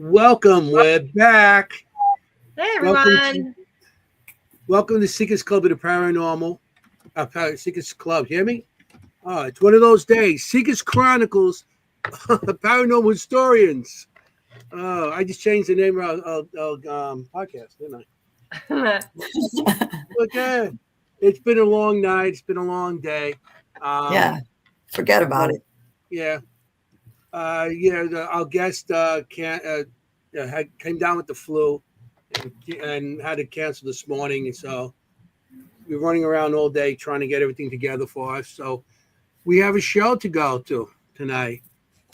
Welcome. We're back. Hey, everyone. Welcome to Seekers Club of the Paranormal. Seekers Club. Hear me? It's one of those days. Seekers Chronicles, Paranormal Historians. I just changed the name of our podcast, didn't I? Okay. It's been a long night. It's been a long day. Forget about it. Yeah. Our guest came down with the flu and had to cancel this morning. So we're running around all day trying to get everything together for us. So we have a show to go to tonight.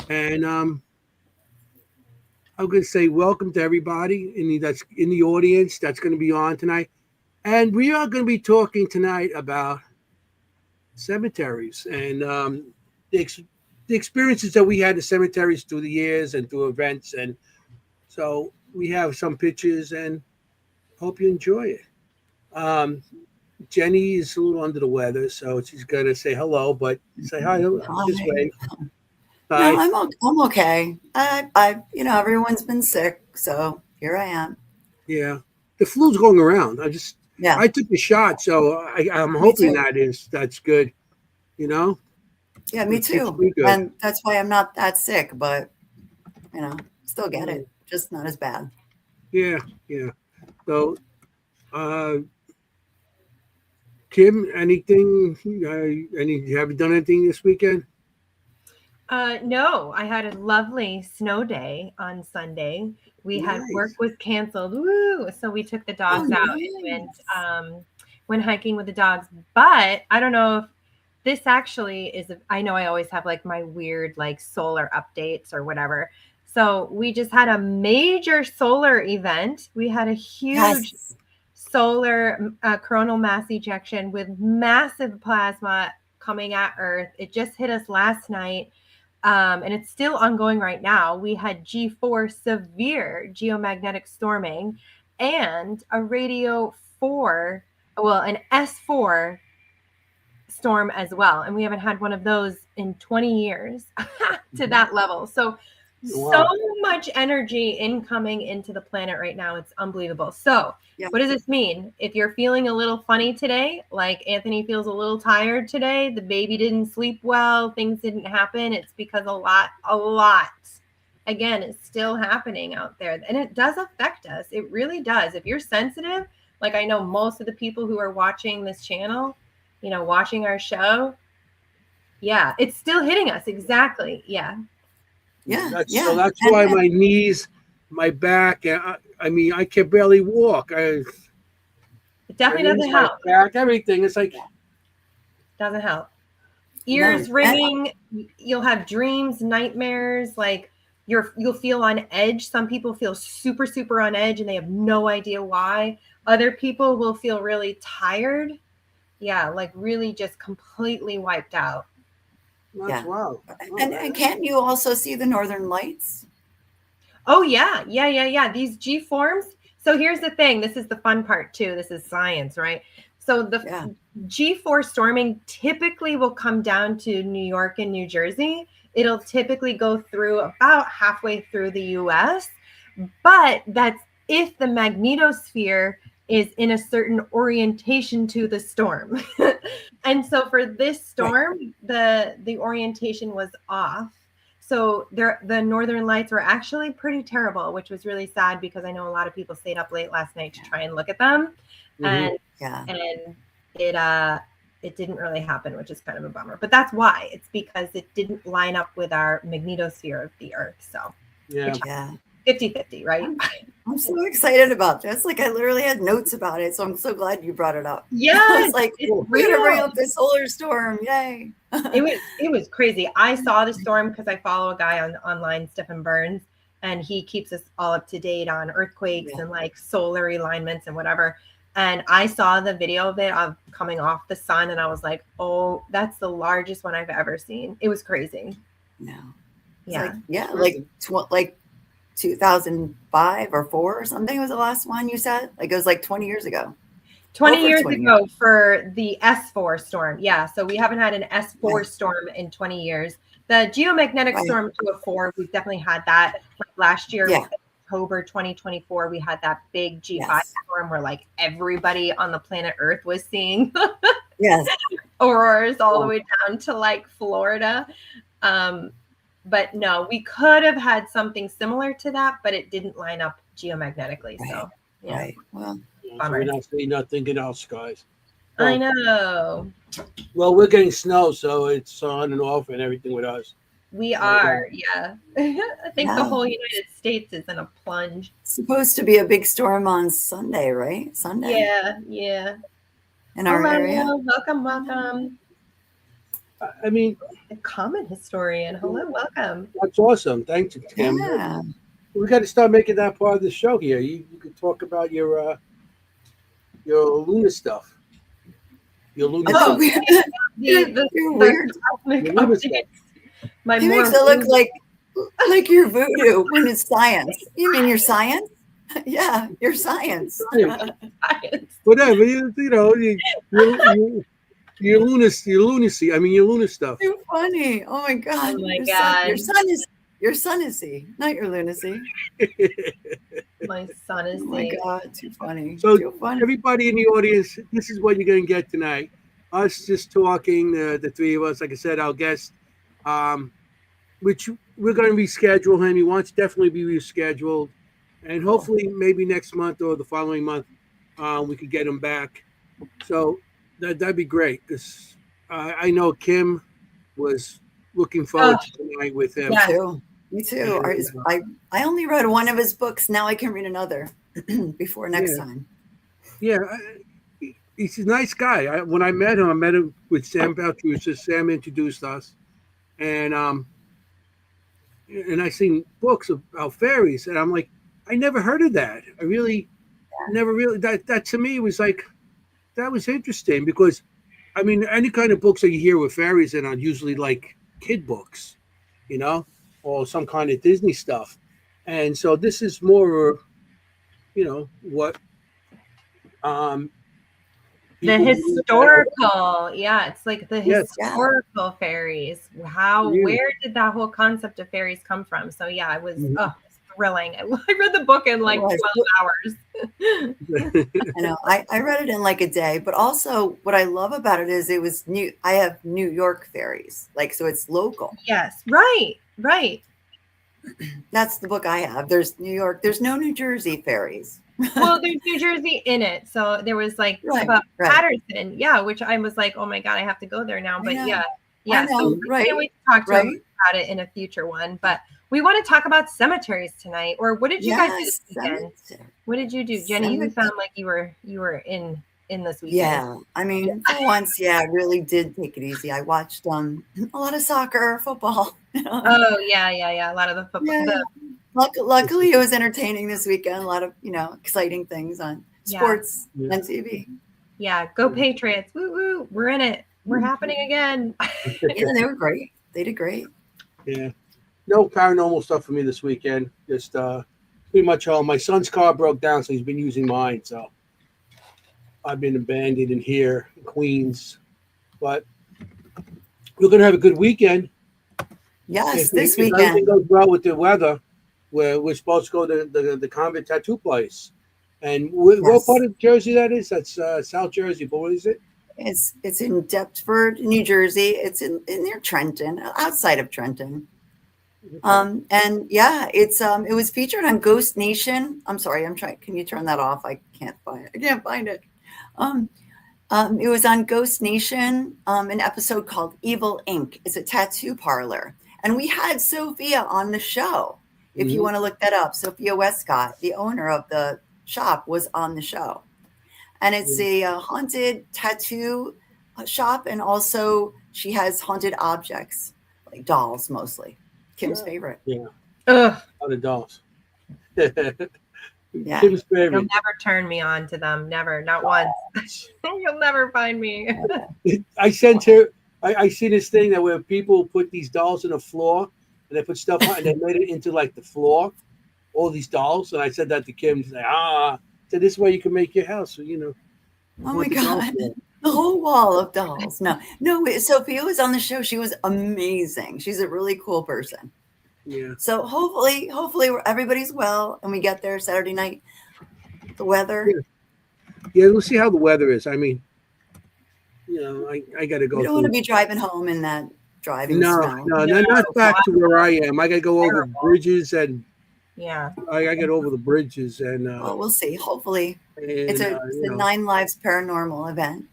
And I'm going to say welcome to everybody that's in the audience that's going to be on tonight. And we are going to be talking tonight about cemeteries and the experiences that we had in cemeteries through the years and through events. And so we have some pictures and hope you enjoy it. Jennie is a little under the weather, so she's going to say hello, but say hi this way. Hi. No, I'm okay. Everyone's been sick, so here I am. Yeah. The flu's going around. I took the shot, so I'm hoping that's good, Yeah, me too. And that's why I'm not that sick, but still get it. Just not as bad. Yeah. So, Kimm, anything? Have you done anything this weekend? No, I had a lovely snow day on Sunday. We had work was canceled. Woo! So we took the dogs out and went hiking with the dogs. But I don't know if this actually is. I know I always have like my weird like solar updates or whatever. So we just had a major solar event. We had a huge solar coronal mass ejection with massive plasma coming at Earth. It just hit us last night. And it's still ongoing right now. We had G4 severe geomagnetic storming and a radio 4, an S4 storm as well. And we haven't had one of those in 20 years to that level. So much energy incoming into the planet right now. It's unbelievable. So what does this mean? If you're feeling a little funny today, like Anthony feels a little tired today, the baby didn't sleep well, things didn't happen, it's because a lot, again, is still happening out there. And it does affect us. It really does. If you're sensitive, like I know most of the people who are watching this channel, watching our show, it's still hitting us. Exactly. Yeah. So that's why my knees, my back, I can barely walk. It definitely doesn't help. Back, everything. It's like doesn't help. Ears ringing. You'll have dreams, nightmares. Like you'll feel on edge. Some people feel super, super on edge, and they have no idea why. Other people will feel really tired. Yeah, like really just completely wiped out. Wow. And can't you also see the northern lights? Oh, yeah. These G forms. So here's the thing. This is the fun part, too. This is science, right? So the G4 storming typically will come down to New York and New Jersey. It'll typically go through about halfway through the U.S., but that's if the magnetosphere is in a certain orientation to the storm. And so for this storm, the orientation was off. So the northern lights were actually pretty terrible, which was really sad because I know a lot of people stayed up late last night to try and look at them. And it didn't really happen, which is kind of a bummer. But that's why. It's because it didn't line up with our magnetosphere of the Earth. So 50-50, right? I'm so excited about this. Like I literally had notes about it, so I'm so glad you brought it up. Yeah, it's like we're gonna bring up the solar storm. Yay! It was crazy. I saw the storm because I follow a guy online, Stephen Burns, and he keeps us all up to date on earthquakes and like solar alignments and whatever. And I saw the video of it of coming off the sun, and I was like, "Oh, that's the largest one I've ever seen." It was crazy. No. Yeah. Like 2005 or 4 or something was the last one you said? Like it was like 20 years ago. 20 years ago for the S4 storm. Yeah. So we haven't had an S4 storm in 20 years. The geomagnetic storm to a 4, we've definitely had that last year. October 2024, we had that big G5 Yes. storm where like everybody on the planet Earth was seeing Yes. auroras all the way down to like Florida. But no, we could have had something similar to that, but it didn't line up geomagnetically. Right. So yeah. Right. Well, So we're not thinking our skies. I know. Well, we're getting snow, so it's on and off and everything with us. We are, yeah. I think the whole United States is in a plunge. It's supposed to be a big storm on Sunday, right? Sunday? Yeah, yeah. In our area. Welcome. I mean, a comment historian. Hello, welcome. That's awesome. Thanks, Kimm. Yeah. We got to start making that part of the show here. You could talk about your lunar stuff. Your lunar stuff. You're weird. Your lunar stuff. He makes it look like you're voodoo when it's science. You mean your science? Yeah, your science. Whatever, your lunacy. I mean, your lunar stuff. Too funny. Oh my God. Oh my God. Your sonacy, not your lunacy. My sonacy. Oh my God, too funny. So too funny. Everybody in the audience, this is what you're going to get tonight. Us just talking, the three of us. Like I said, our guest, which we're going to reschedule him. He wants to definitely be rescheduled. And hopefully maybe next month or the following month, we could get him back. So that'd be great, because I know Kimm was looking forward to tonight with him. Yeah. Me too. I only read one of his books. Now I can read another before next time. Yeah, he's a nice guy. When I met him with Sam Baltrusa. Sam introduced us, and I seen books about fairies, and I'm like, I never heard of that. I really never really that to me was like, that was interesting, because I mean, any kind of books that you hear with fairies in are usually like kid books, or some kind of Disney stuff. And so this is more, what the historical, it's like the historical fairies. Where did that whole concept of fairies come from? So it was thrilling. I read the book in like 12 hours. I know. I read it in like a day, but also what I love about it is it was new. I have New York fairies, so it's local. Yes, right. That's the book I have. There's New York. There's no New Jersey fairies. Well, there's New Jersey in it. So there was about Patterson. Yeah, which I was like, oh my God, I have to go there now. But yeah. So we can't wait to talk to him about it in a future one. But we want to talk about cemeteries tonight. Or what did you guys do this weekend? What did you do, Jennie? You sound like you were in this weekend. Yeah, I mean, for once, I really did take it easy. I watched a lot of soccer, football. Oh yeah, a lot of the football. Yeah. Luckily, it was entertaining this weekend. A lot of exciting things on sports on TV. Yeah, go Patriots! Woo woo! We're in it. We're happening again. Yeah, they were great. They did great. Yeah, no paranormal stuff for me this weekend. Just pretty much all. My son's car broke down, so he's been using mine. So I've been abandoned in here in Queens, but we're gonna have a good weekend. Yes, this weekend. If everything goes well with the weather, we're supposed to go to the convent tattoo place. And what part of Jersey that is? That's South Jersey, but what is it? It's in Deptford, New Jersey. It's in near Trenton, outside of Trenton. Okay. And it was featured on Ghost Nation. I'm sorry, I'm trying. Can you turn that off? I can't find it. It was on Ghost Nation, an episode called Evil Ink. It's a tattoo parlor. And we had Sophia on the show. If you want to look that up, Sophia Westcott, the owner of the shop, was on the show. And it's a haunted tattoo shop. And also she has haunted objects, like dolls mostly. Kimm's favorite. Yeah. A lot of dolls. Yeah. Kimm's favorite. You'll never turn me on to them. Never. Not once. You'll never find me. I sent her. I see this thing that where people put these dolls on the floor and they put stuff on and they made it into like the floor, all these dolls. And I said that to Kimm. She's like, so this way you can make your house. So, oh my God. The whole wall of dolls. No, Sophia was on the show. She was amazing. She's a really cool person. Yeah. So hopefully everybody's well and we get there Saturday night. The weather. Yeah. Yeah, we'll see how the weather is. I mean, I got to We go don't want to through. be driving home in that driving No, snow. no, No, not back to where I it's am. I got to go over terrible. bridges, and Yeah. I get over the bridges, and Well, we'll see. Hopefully, it's and a 9 Lives Paranormal event.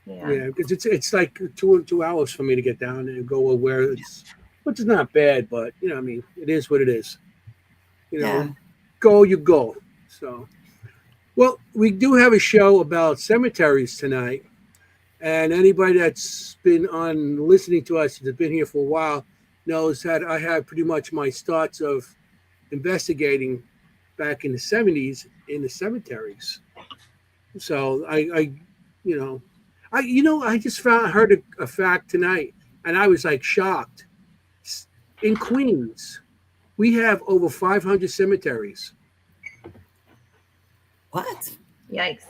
Yeah. yeah, because it's like 2 hours for me to get down and go where it's, which is not bad, but I mean, it is what it is. Yeah. You go. So, well, we do have a show about cemeteries tonight, and anybody that's been on listening to us that's been here for a while knows that I had pretty much my starts of investigating back in the 70s in the cemeteries. So you know, I just heard a fact tonight, and I was like shocked. In Queens, we have over 500 cemeteries, What? Yikes.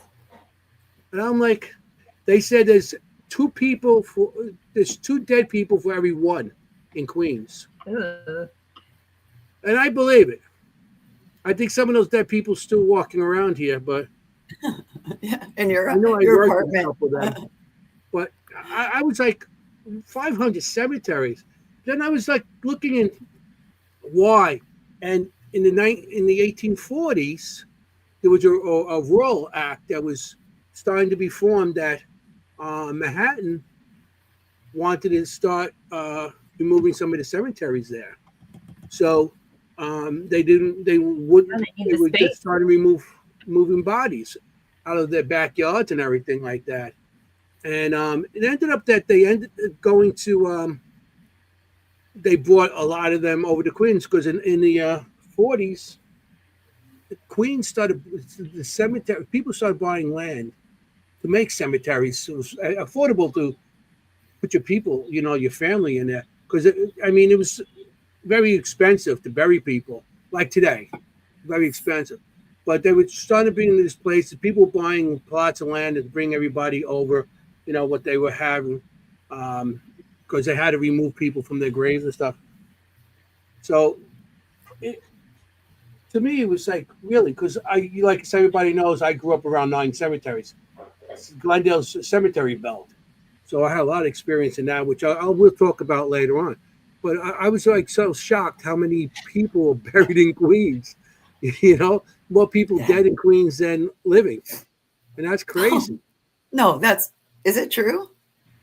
and I'm like, they said there's two dead people for every one in Queens, Ooh. and I believe it. I think some of those dead people still walking around here, but Yeah. In I know I your worked with a apartment. couple of them. But I was like, 500 cemeteries. Then I was like looking in why, and in the 1840s, there was a rural act that was starting to be formed that Manhattan wanted to start removing some of the cemeteries there. So they didn't. They wouldn't. And they need They the would just space. start to moving bodies out of their backyards and everything like that. And it ended up that they ended up going to. They brought a lot of them over to Queens because in the 40s, Queens started the cemetery. People started buying land to make cemeteries. So it was affordable to put your people, your family in there. Because I mean, it was very expensive to bury people, like today, very expensive. But they were starting to bring into this place. People buying plots of land to bring everybody over. What they were having, because they had to remove people from their graves and stuff. So it, to me, it was like really because like as everybody knows, I grew up around 9 cemeteries. Glendale's cemetery belt. So I had a lot of experience in that, which we'll talk about later on. But I was like so shocked how many people are buried in Queens. More people Yeah. dead in Queens than living, and that's Oh, crazy. no, is it true?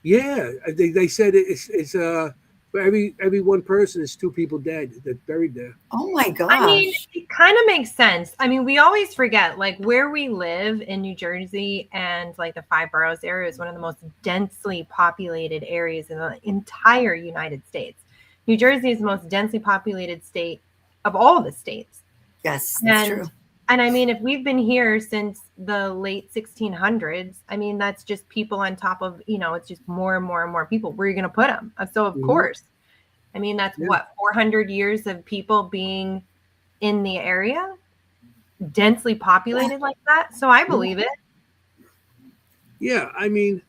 Yeah, they said it's for every one person is two people dead that buried there. Oh my I mean, gosh. it kind of makes sense. I mean, we always forget like where we live in New Jersey and like the five boroughs area is one of the most densely populated areas in the entire United States. New Jersey is the most densely populated state of all the states. Yes, that's true. And I mean, if we've been here since the late 1600s, I mean, that's just people on top of, it's just more and more and more people. Where are you going to put them? So, of course, I mean, that's what, 400 years of people being in the area, densely populated like that. So I believe it. Yeah, I mean,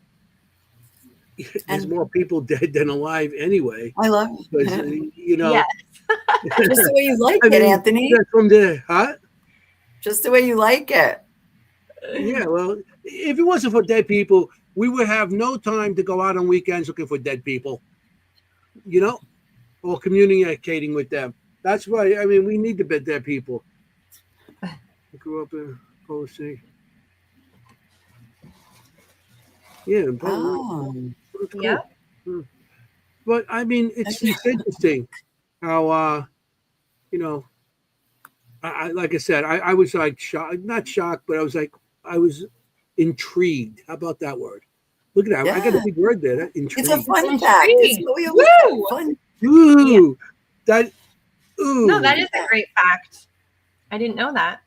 there's And more people dead than alive anyway. I love Because Yes. just the way you like I it, mean, Anthony. from there, huh? Just the way you like it. Yeah, well, if it wasn't for dead people, we would have no time to go out on weekends looking for dead people, or communicating with them. That's why, I mean, we need to bet dead people. I grew up in Policy. Yeah, Oh, that's cool. Yeah. But I mean, it's interesting how, I like I said, I was like shocked, not shocked, but I was intrigued. How about that word? Look at that. I got a yeah. big word there. It's a Intrigued. fun fact. It's Intrigued. what we always Woo! fun. Ooh, that. Ooh. No, that is a great fact. I didn't know that.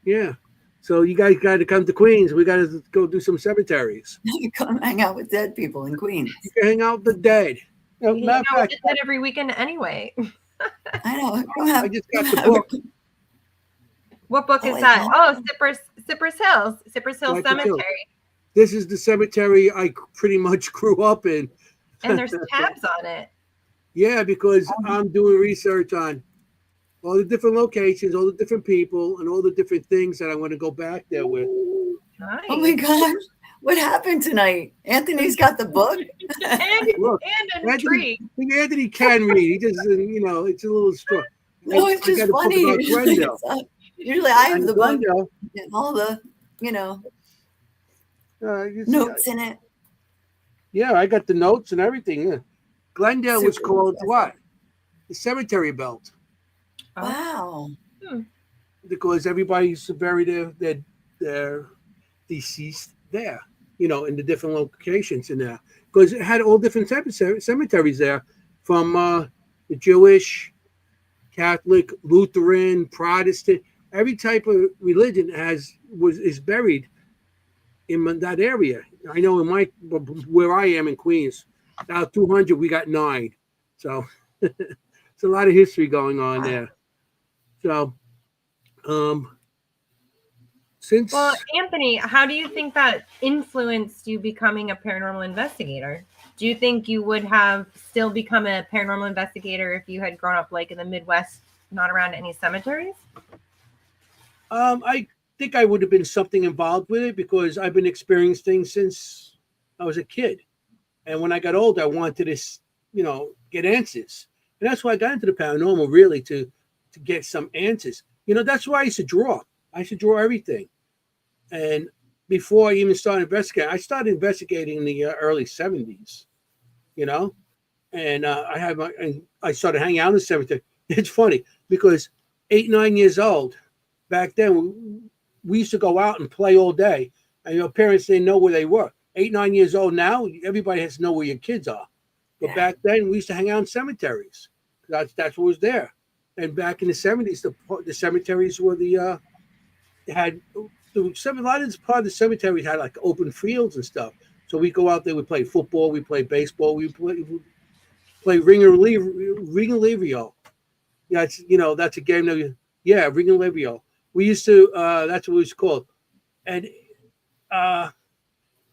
Yeah. So you guys got to come to Queens. We got to go do some cemeteries. You come hang out with dead people in Queens. You can hang out with the dead. We Matter of hang out fact, with that every weekend anyway. I know. Come have, I just got the book. What book Oh, is wait, that? what? Oh, Cypress Hills Cypress Cemetery. Hills. This is the cemetery I pretty much grew up in. And there's tabs on it. Yeah, because I'm doing research on all the different locations, all the different people, and all the different things that I want to go back there with. Nice. Oh my gosh. What happened tonight? Anthony's got the book. Look, and a tree. Anthony can read. He just, it's a little strong. No, it's just funny. Usually I have the book and all the, notes in it. Yeah, I got the notes and everything. Yeah. Glendale was called what? The cemetery belt. Wow. Because everybody used to bury their deceased there, in the different locations in there. Because it had all different types of cemeteries there, from the Jewish, Catholic, Lutheran, Protestant, every type of religion is buried in that area. I know where I am in Queens, out of 200, we got 9. So it's a lot of history going on there. So, well, Anthony, how do you think that influenced you becoming a paranormal investigator? Do you think you would have still become a paranormal investigator if you had grown up like in the Midwest, not around any cemeteries? I think I would have been something involved with it because I've been experiencing things since I was a kid. And when I got older, I wanted to, get answers. And that's why I got into the paranormal, really, to get some answers. That's why I used to draw. I used to draw everything. And before I even started investigating, I started investigating in the early 70s, and I started hanging out in the cemetery. It's funny because 8, 9 years old, back then, we used to go out and play all day. And your parents didn't know where they were. 8, 9 years old now, everybody has to know where your kids are. But back then, we used to hang out in cemeteries. That's what was there. And back in the 70s, the cemeteries were a lot of this part of the cemetery had like open fields and stuff. So we go out there, we play football, we play baseball, we play ring or Rio. Yeah, that's a game that ring and Livio. We used to that's what it was called. And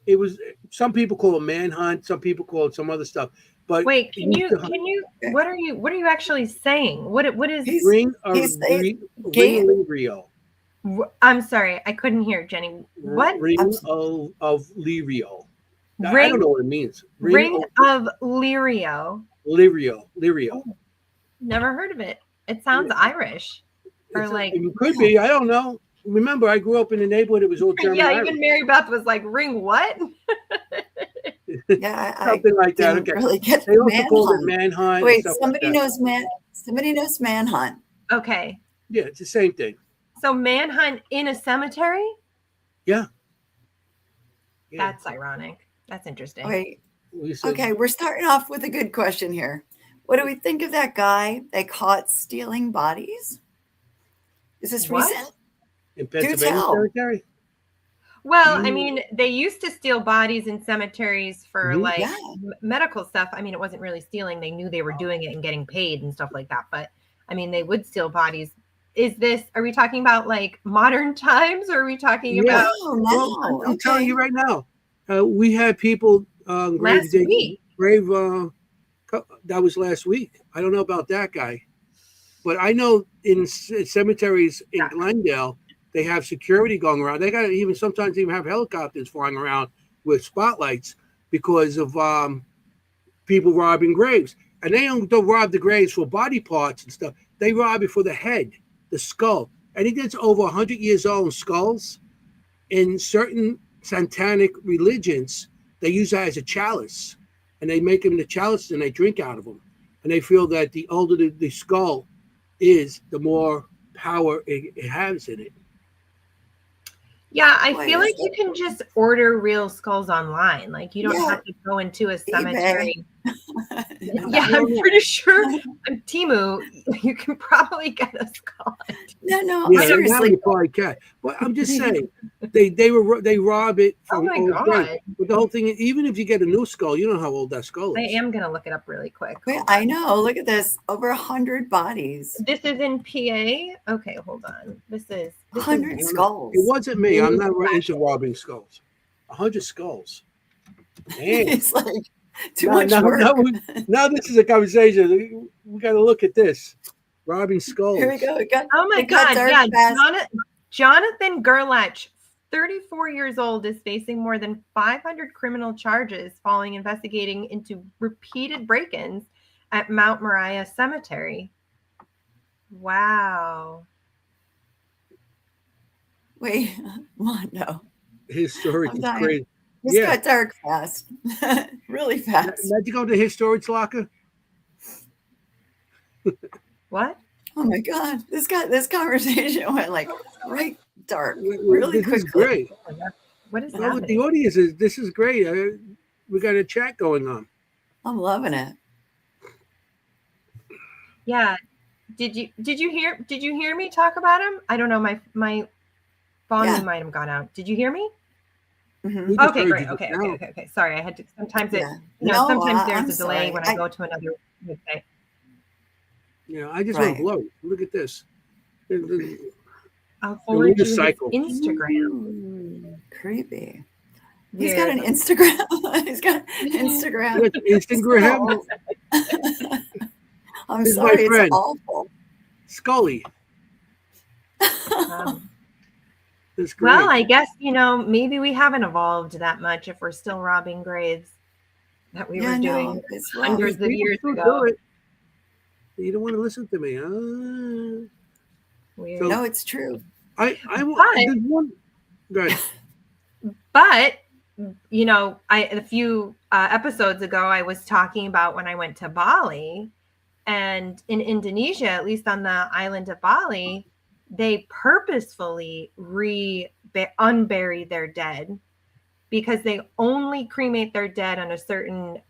it was, some people call it manhunt, some people call it some other stuff. But wait, can you what are you actually saying? What is ring Rio? I'm sorry, I couldn't hear, Jenny. What? Ring of Lirio. I don't know what it means. Ring of Lirio. Lirio. Oh, never heard of it. It sounds Irish. It could be. I don't know. Remember, I grew up in a neighborhood. It was all German. Yeah, even Mary Beth was like, "Ring what?" Yeah, something like that. Okay. Really get they also call it manhunt. Wait, somebody knows manhunt. Okay. Yeah, it's the same thing. So manhunt in a cemetery? Yeah. That's ironic. That's interesting. Wait. Okay, we're starting off with a good question here. What do we think of that guy they caught stealing bodies? Is this recent? In Pennsylvania cemetery? Well, I mean, they used to steal bodies in cemeteries for medical stuff. I mean, it wasn't really stealing. They knew they were doing it and getting paid and stuff like that. But I mean, they would steal bodies. Are we talking about like modern times, or are we talking about? No. I'm telling you right now. We had people last week. That was last week. I don't know about that guy, but I know in cemeteries in Glendale, they have security going around. They got sometimes have helicopters flying around with spotlights because of people robbing graves. And they don't rob the graves for body parts and stuff. They rob it for the head, the skull. Anything that's over 100 years old in skulls, in certain satanic religions, they use that as a chalice. And they make them into chalices and they drink out of them. And they feel that the older the skull is, the more power it has in it. Yeah, I feel like you can just order real skulls online. Like you don't have to go into a cemetery. Yeah, I'm pretty sure on Temu you can probably get a skull. No, yeah, seriously. You probably can. But I'm just saying, they rob it from old God. But the whole thing, even if you get a new skull, you know how old that skull is. I am gonna look it up really quick. Wait, I know. Look at this. Over 100 bodies. This is in PA. Okay, hold on. This is 100 skulls. It wasn't me. I'm not into robbing skulls. 100 skulls. Man. It's like too much work. Now this is a conversation. We got to look at this. Robbing skulls. Here we go. Oh my it got God! dark Yeah, fast. Jonathan Gerlach, 34 years old, is facing more than 500 criminal charges following investigating into repeated break-ins at Mount Moriah Cemetery. Wow. Wait, no. His story I'm is dying. crazy. This got dark fast. Really fast. Let you go to his storage locker. What? Oh my God. This conversation went like right dark really This quickly. is great. What is Well, happening? with the audience is this is great. We got a chat going on. I'm loving it. Yeah. Did you hear me talk about him? I don't know. My volume might have gone out. Did you hear me? Mm-hmm. Okay, great. Okay. Sorry, I had to. Sometimes sometimes there's a delay when I go to another website. Yeah, I just went blurry. Look at this. I'll forward you his cycle. Instagram. Ooh, creepy. Weird. He's got an Instagram. He's got an Instagram. Instagram. I'm This is sorry, my friend. it's awful. Scully. That's great. Well, I guess, maybe we haven't evolved that much if we're still robbing graves that we were doing hundreds of years ago. You don't want to listen to me. Weird. No, it's true. There's one. Go ahead. But, a few episodes ago, I was talking about when I went to Bali, and in Indonesia, at least on the island of Bali, they purposefully unbury their dead because they only cremate their dead on a certain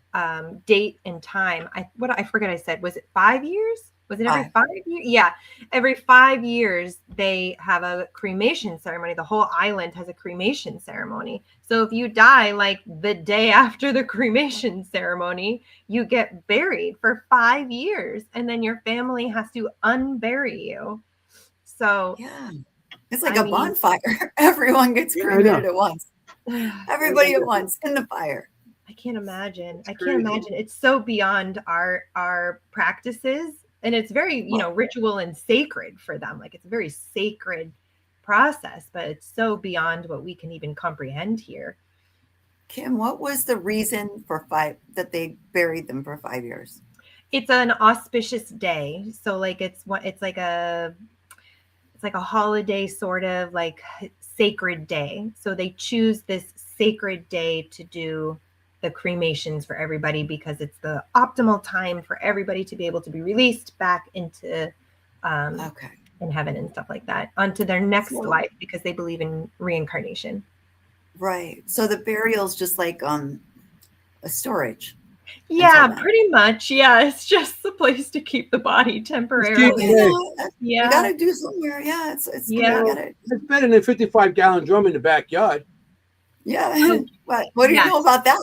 date and time. I forget I said, was it 5 years? Was it every 5 years? Yeah. Every 5 years, they have a cremation ceremony. The whole island has a cremation ceremony. So if you die like the day after the cremation ceremony, you get buried for 5 years. And then your family has to unbury you. So yeah, it's like a bonfire. Everyone gets cremated at once. Everybody at once in the fire. I can't imagine. It's so beyond our practices. And it's very, ritual and sacred for them. Like it's a very sacred process, but it's so beyond what we can even comprehend here. Kimm, what was the reason that they buried them for 5 years? It's an auspicious day. So like it's like a holiday sort of like sacred day. So they choose this sacred day to do the cremations for everybody because it's the optimal time for everybody to be able to be released back into in heaven and stuff like that onto their next life because they believe in reincarnation. Right. So the burial's just like a storage. Yeah, pretty much. Yeah, it's just the place to keep the body temporarily. You gotta do somewhere. Yeah, it's It's better than a 55-gallon drum in the backyard. Yeah. What do you know about that?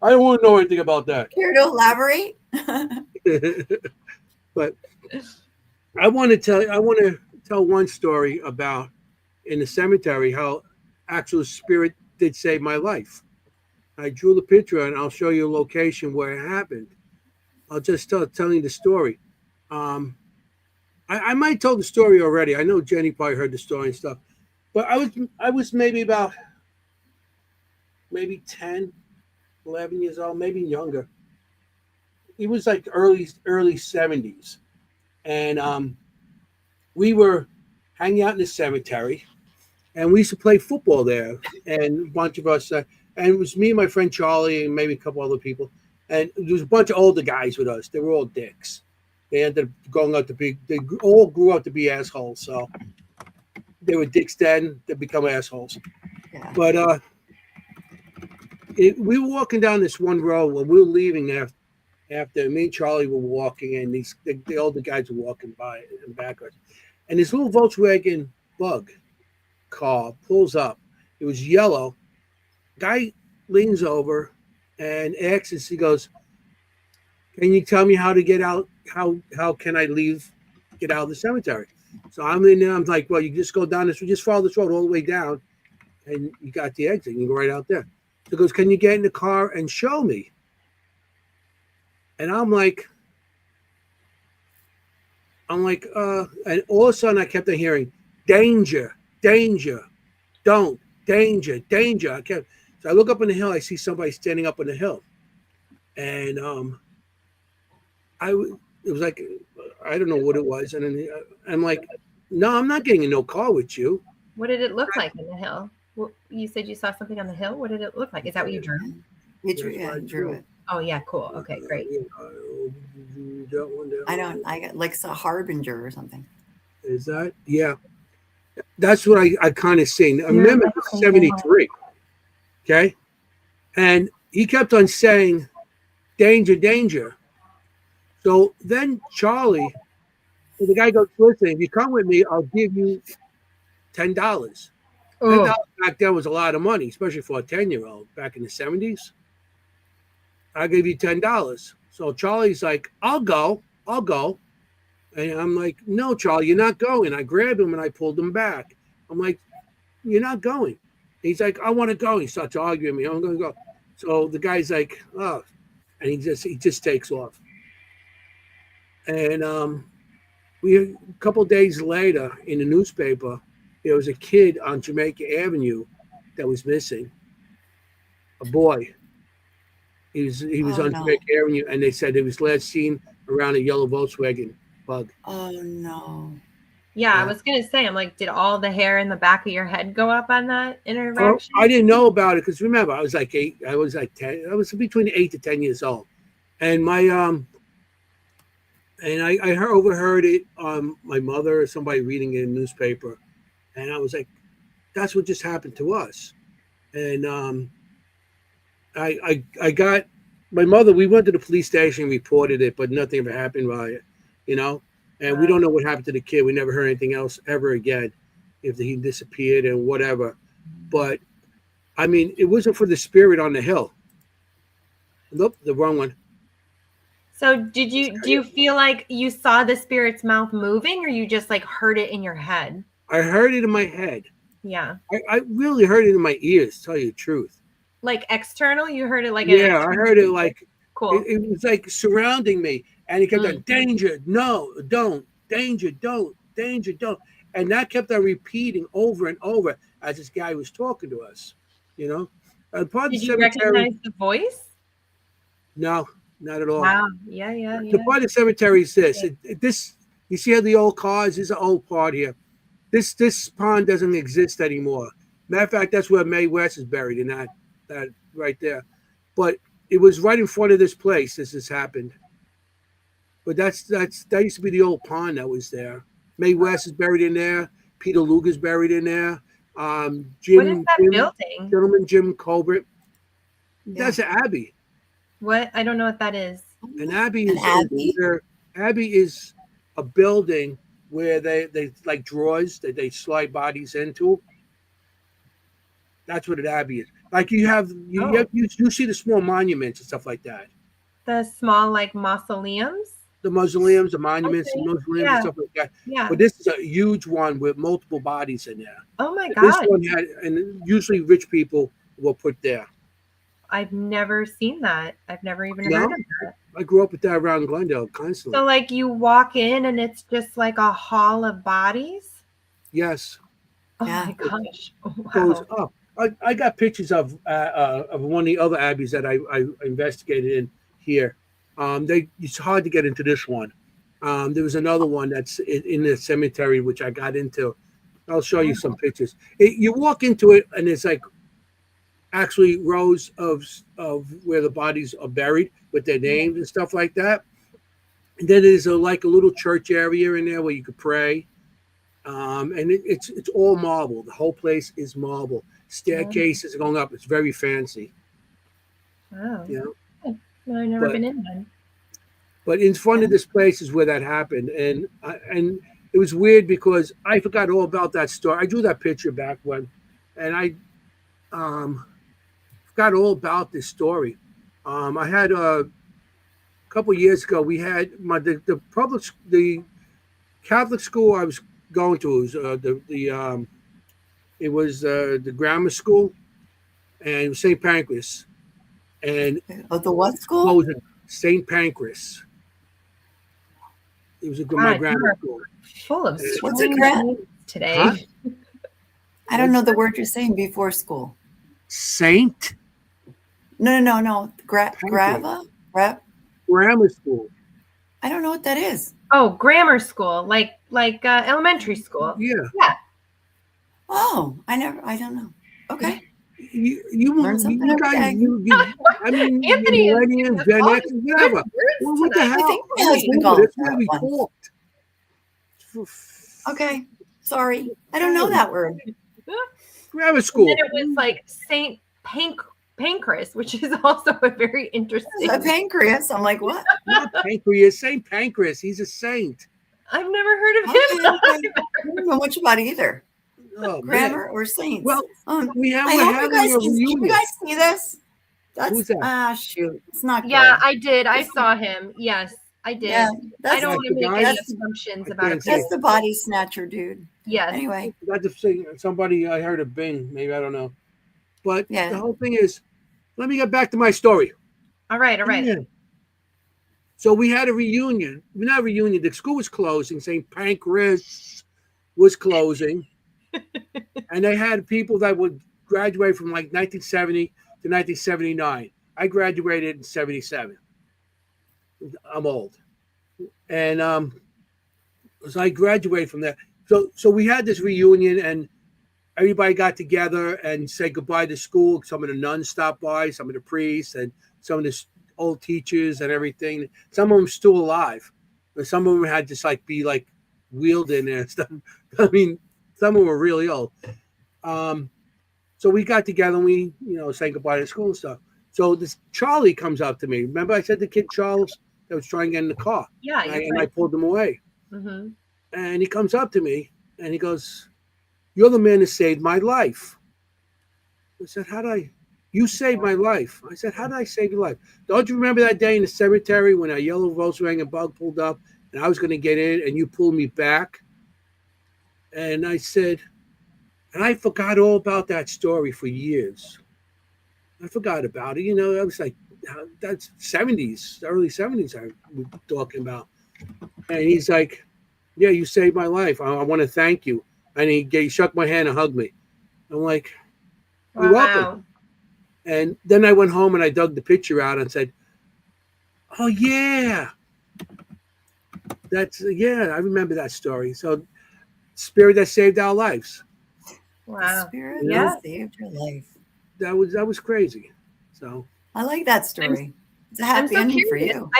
I don't want to know anything about that. Care to elaborate? But I want to tell one story about in the cemetery how actual spirit did save my life. I drew the picture and I'll show you a location where it happened. I'll just tell you the story. I might tell the story already. I know Jennie probably heard the story and stuff, but I was maybe 10, 11 years old, maybe younger. It was like early 70s. And we were hanging out in the cemetery and we used to play football there. And a bunch of us, and it was me and my friend Charlie and maybe a couple other people. And there was a bunch of older guys with us. They were all dicks. They ended up going out to be, they all grew up to be assholes. So they were dicks then, they become assholes. Yeah. But we were walking down this one road when we were leaving after me and Charlie were walking, and the older guys were walking by in back of us. And this little Volkswagen Bug car pulls up. It was yellow. Guy leans over and asks, he goes, "Can you tell me how to get out? How can I get out of the cemetery?" So I'm in there. I'm like, "Well, you just go down this, just follow this road all the way down, and you got the exit. You go right out there." So he goes, "Can you get in the car and show me?" And I'm like, I'm like, and all of a sudden I kept on hearing, danger, danger, don't, danger, danger. So I look up on the hill, I see somebody standing up on the hill. And it was like, I don't know what it was. And then I'm like, no, I'm not getting in no car with you. What did it look like on the hill? You said you saw something on the hill. What did it look like? Is that what you drew? He drew it. Oh yeah, cool. Okay, great. I don't. I got like a harbinger or something. Is that? Yeah. That's what I kind of seen. I remember 73. Okay. And he kept on saying, danger, danger. So then Charlie, the guy goes, listen, if you come with me, I'll give you $10. $10 back then was a lot of money, especially for a 10-year-old back in the 70s. I'll give you $10. So Charlie's like, I'll go. And I'm like, no, Charlie, you're not going. I grabbed him and I pulled him back. I'm like, you're not going. He's like, I want to go. He starts arguing with me. I'm going to go. So the guy's like, oh, and he just takes off. And a couple days later in the newspaper, there was a kid on Jamaica Avenue that was missing. A boy. He was on Jamaica Avenue, and they said he was last seen around a yellow Volkswagen Bug. Oh no. Yeah, I was gonna say, I'm like, did all the hair in the back of your head go up on that interaction? I didn't know about it because remember, I was like 8. I was like 10. I was between 8 to 10 years old, and my and I overheard it my mother or somebody reading it in the newspaper, and I was like, that's what just happened to us, and I got my mother. We went to the police station, reported it, but nothing ever happened by it, you know. And we don't know what happened to the kid. We never heard anything else ever again, if he disappeared and whatever. But I mean, it wasn't for the spirit on the hill. Nope, the wrong one. So do you feel like you saw the spirit's mouth moving, or you just like heard it in your head? I heard it in my head. Yeah. I really heard it in my ears, to tell you the truth. Like external? You heard it like I heard it like cool. It was like surrounding me, and he kept on danger, no, don't, danger, don't, danger, don't, and that kept on repeating over and over as this guy was talking to us, you know. Did you recognize the voice? No, not at all. Wow. Yeah. The part of the cemetery is this. This you see how the old cars? This is an old part here. This pond doesn't exist anymore. Matter of fact, that's where Mae West is buried in that right there. But it was right in front of this place. This happened. But that used to be the old pond that was there. Mae West is buried in there. Peter Luger's buried in there. What is that building? Gentleman Jim Colbert. Yeah. That's an abbey. What? I don't know what that is. An abbey is a building where they like drawers that they slide bodies into. That's what an abbey is. Like you see the small monuments and stuff like that. The small like mausoleums? The mausoleums, the monuments, and stuff like that. Yeah. But this is a huge one with multiple bodies in there. Oh my God. This one had, and usually rich people will put there. I've never seen that. I've never even heard of that. I grew up with that around Glendale constantly. So like you walk in and it's just like a hall of bodies? Yes. Oh my gosh. Wow. Goes up. I got pictures of one of the other abbeys that I investigated in here. It's hard to get into this one. There was another one that's in the cemetery, which I got into. I'll show you some pictures. You walk into it, and it's like actually rows of where the bodies are buried with their names and stuff like that. And then there's like a little church area in there where you could pray. And it's all marble. The whole place is marble. Staircases going up. It's very fancy. Wow. You know? I've never been in one. But in front of this place is where that happened, and it was weird because I forgot all about that story. I drew that picture back when, and I forgot all about this story. I had a couple years ago. We had the Catholic school I was going to was the grammar school, and it was St. Pancras. And the what school? What was it? St. Pancras. It was my God, grammar you're school. full of What's a strange gra- names today. Huh? I don't know the word you're saying before school. Saint No. Pancras. Grava? Grammar school. I don't know what that is. Oh, grammar school, like elementary school. Yeah. Yeah. Oh, I don't know. Okay. You Learn something every guys, day. I mean, Anthony is millennials, Gen all X, these whatever. good words Well, what the tonight. hell? I think my I was husband older. called That's why that we once. talked. Okay. Sorry. I don't know that word. Grammar And school. then it was like Saint Pancras, which is also a very interesting. A pancreas. I'm like, what? Not Pancras. Saint Pancras. He's a saint. I've never heard of Okay, him. I don't know much about either. Oh, Grammar man. or saints. Well, I we're hope you having guys a can you reunion. guys see this? Who's that? Shoot. It's not good. Yeah, I did. I saw him. Yes, I did. Yeah, I that's don't Like want to the make guy? any That's- assumptions I about a can't see that's person. the body snatcher dude. Yes. Anyway, Got to say somebody I heard of Bing. Maybe I don't know. But Yeah. the whole thing is, let me get back to my story. All right. Yeah. So we had a reunion. Not a reunion. The school was closing. St. Pancras was closing. And they had people that would graduate from like 1970 to 1979. I graduated in 77. I'm old. And so I graduated from that. So we had this reunion and everybody got together and said goodbye to school. Some of the nuns stopped by, some of the priests, and some of the old teachers and everything. Some of them still alive, but some of them had to be wheeled in there and stuff. I mean, some of them were really old. So we got together and we, saying goodbye to school and stuff. So this Charlie comes up to me. Remember I said the kid Charles that was trying to get in the car? Yeah. And I pulled him away. Mm-hmm. And he comes up to me and he goes, "You're the man that saved my life." I said, you saved my life. I said, how did I save your life? Don't you remember that day in the cemetery when a yellow Volkswagen Bug pulled up and I was going to get in and you pulled me back? And I said, and I forgot all about that story for years. I forgot about it. I was like, that's 70s, early 70s I was talking about. And he's like, yeah, you saved my life. I want to thank you. And he shook my hand and hugged me. I'm like, you're welcome. And then I went home and I dug the picture out and said, oh, yeah. I remember that story. So, spirit that saved our lives. Wow. the spirit Yeah. that saved your life. That was crazy. So I like that story. It's a I'm happy so ending for curious. you.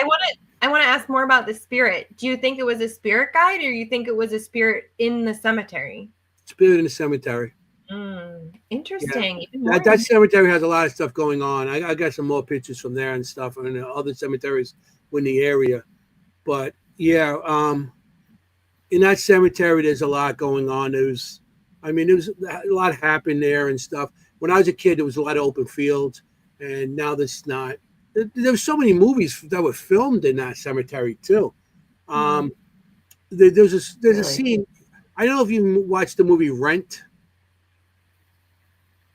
I want to ask more about the spirit. Do you think it was a spirit guide, or you think it was a spirit in the cemetery? spirit in the cemetery. Interesting. Even more That cemetery has a lot of stuff going on. I got some more pictures from there and stuff, and other cemeteries in the area. But yeah, in that cemetery, there's a lot going on. There was a lot happened there and stuff. When I was a kid, there was a lot of open fields, and now there's not. There were so many movies that were filmed in that cemetery too. There's a Really? scene. I don't know if you watched the movie Rent.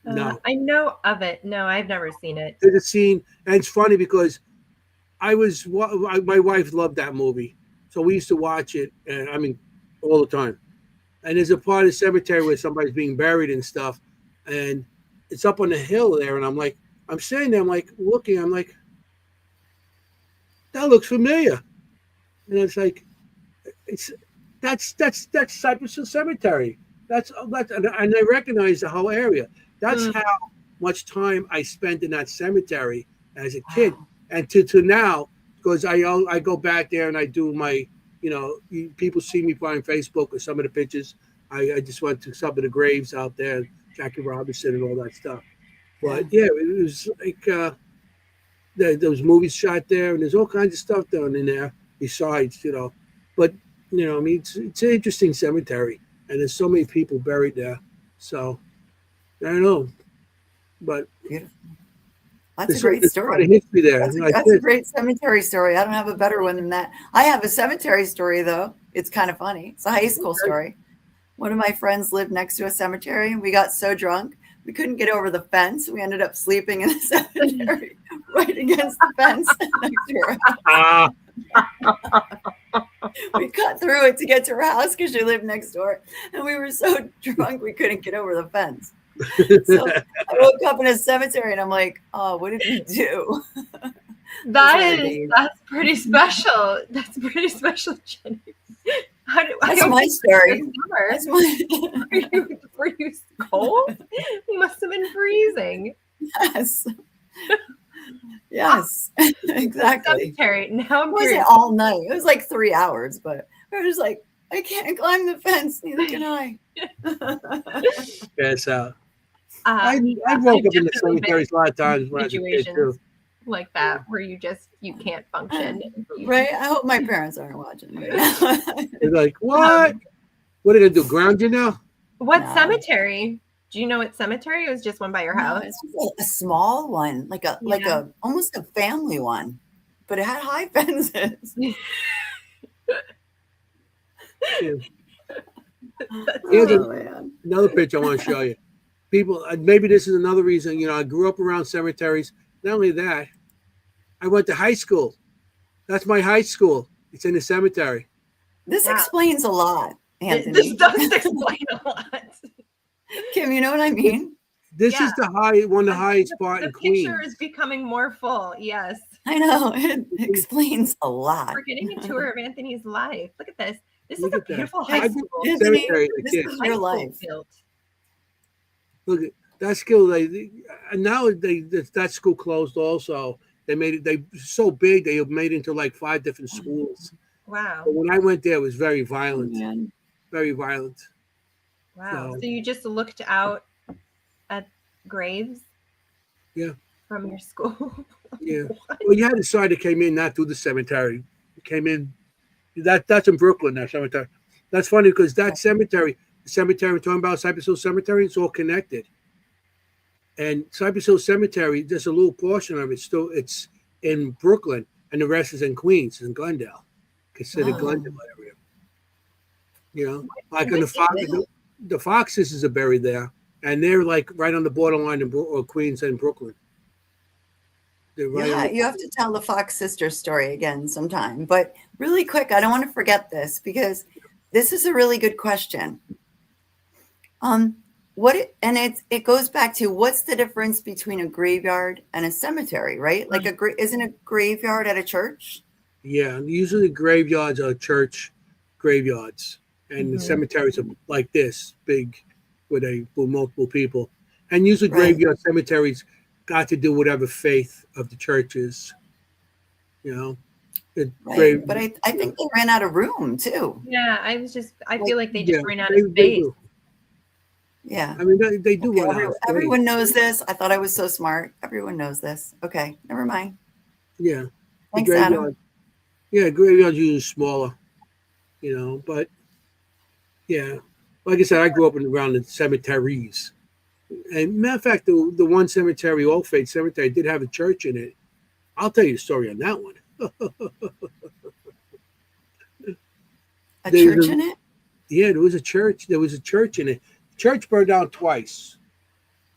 No. I know of it. No, I've never seen it. There's a scene, and it's funny because my wife loved that movie, so we used to watch it, and all the time. And there's a part of the cemetery where somebody's being buried and stuff, and it's up on the hill there, and I'm sitting there, I'm like looking, I'm like, that looks familiar, and it's like, that's Cypress Hill Cemetery. That's and I recognize the whole area. That's how much time I spent in that cemetery as a kid, and to now, because I go back there and I do my, people see me on Facebook or some of the pictures. I just went to some of the graves out there, Jackie Robinson and all that stuff. But yeah, it was like there was movies shot there, and there's all kinds of stuff down in there besides, But it's an interesting cemetery, and there's so many people buried there. So I don't know, but Beautiful. That's a great story. A lot of history there. That's a great cemetery story. I don't have a better one than that. I have a cemetery story though. It's kind of funny. It's a high school story. One of my friends lived next to a cemetery, and we got so drunk we couldn't get over the fence. We ended up sleeping in the cemetery right against the fence next to her house. We cut through it to get to her house because she lived next door. And we were so drunk we couldn't get over the fence. So I woke up in a cemetery and I'm like, oh, what did we do? That's pretty special. That's pretty special, Jenny. That's my story. That's were you cold? You must have been freezing. Yes. Yes, exactly. Cemetery. Now it wasn't all night. It was like 3 hours, but I was just like, I can't climb the fence. Neither can I. Yes, I woke up in the cemeteries a lot of times when I was a kid too. Like that, where you can't function. Right? I hope my parents aren't watching right now. They're like, what? What are they gonna do? Ground you now? What cemetery? Do you know what cemetery? It was just one by your house. It's a small one, like a almost a family one, but it had high fences. Here's another picture I want to show you. People, maybe this is another reason. I grew up around cemeteries. Not only that, I went to high school. That's my high school. It's in a cemetery. This explains a lot, Anthony. This does explain a lot. Kim, you know what I mean? This is one of the highest spot in Queens. The picture is becoming more full. Yes. I know. It explains a lot. We're getting a tour of Anthony's life. Look at this. This is a beautiful high school. Anthony, this is your life. Look at that school. Now that school closed also. They made it. They so big. They made it into like 5 different schools. Wow. But when I went there, it was very violent. Man. Very violent. Wow. So you just looked out at graves? Yeah. From your school? Yeah. Well, you had a side that came in not through the cemetery. It came in. That's in Brooklyn, that cemetery. That's funny because that cemetery, the cemetery we're talking about, Cypress Hill Cemetery, it's all connected. And Cypress Hill Cemetery, just a little portion of it, it's in Brooklyn, and the rest is in Queens, in Glendale, considered Glendale area. Like on the Fox sisters are buried there, and they're like right on the borderline of Queens and Brooklyn. Right you have to tell the Fox sister story again sometime. But really quick, I don't want to forget this because this is a really good question. It goes back to what's the difference between a graveyard and a cemetery, right? Like isn't a graveyard at a church? Yeah, usually graveyards are church graveyards, and the cemeteries are like this, big, with multiple people. And usually graveyard cemeteries got to do whatever faith of the church is, But I think they ran out of room too. Yeah, I feel like they just ran out of space. Yeah. I mean, they do run out. Everyone knows this. I thought I was so smart. Everyone knows this. Okay, never mind. Yeah. Thanks, Adam. Yeah, graveyards usually smaller, but yeah. Like I said, I grew up around the cemeteries. And matter of fact, the one cemetery, Old Faith Cemetery, did have a church in it. I'll tell you the story on that one. A church in it? Yeah, there was a church. There was a church in it. The church burned down twice.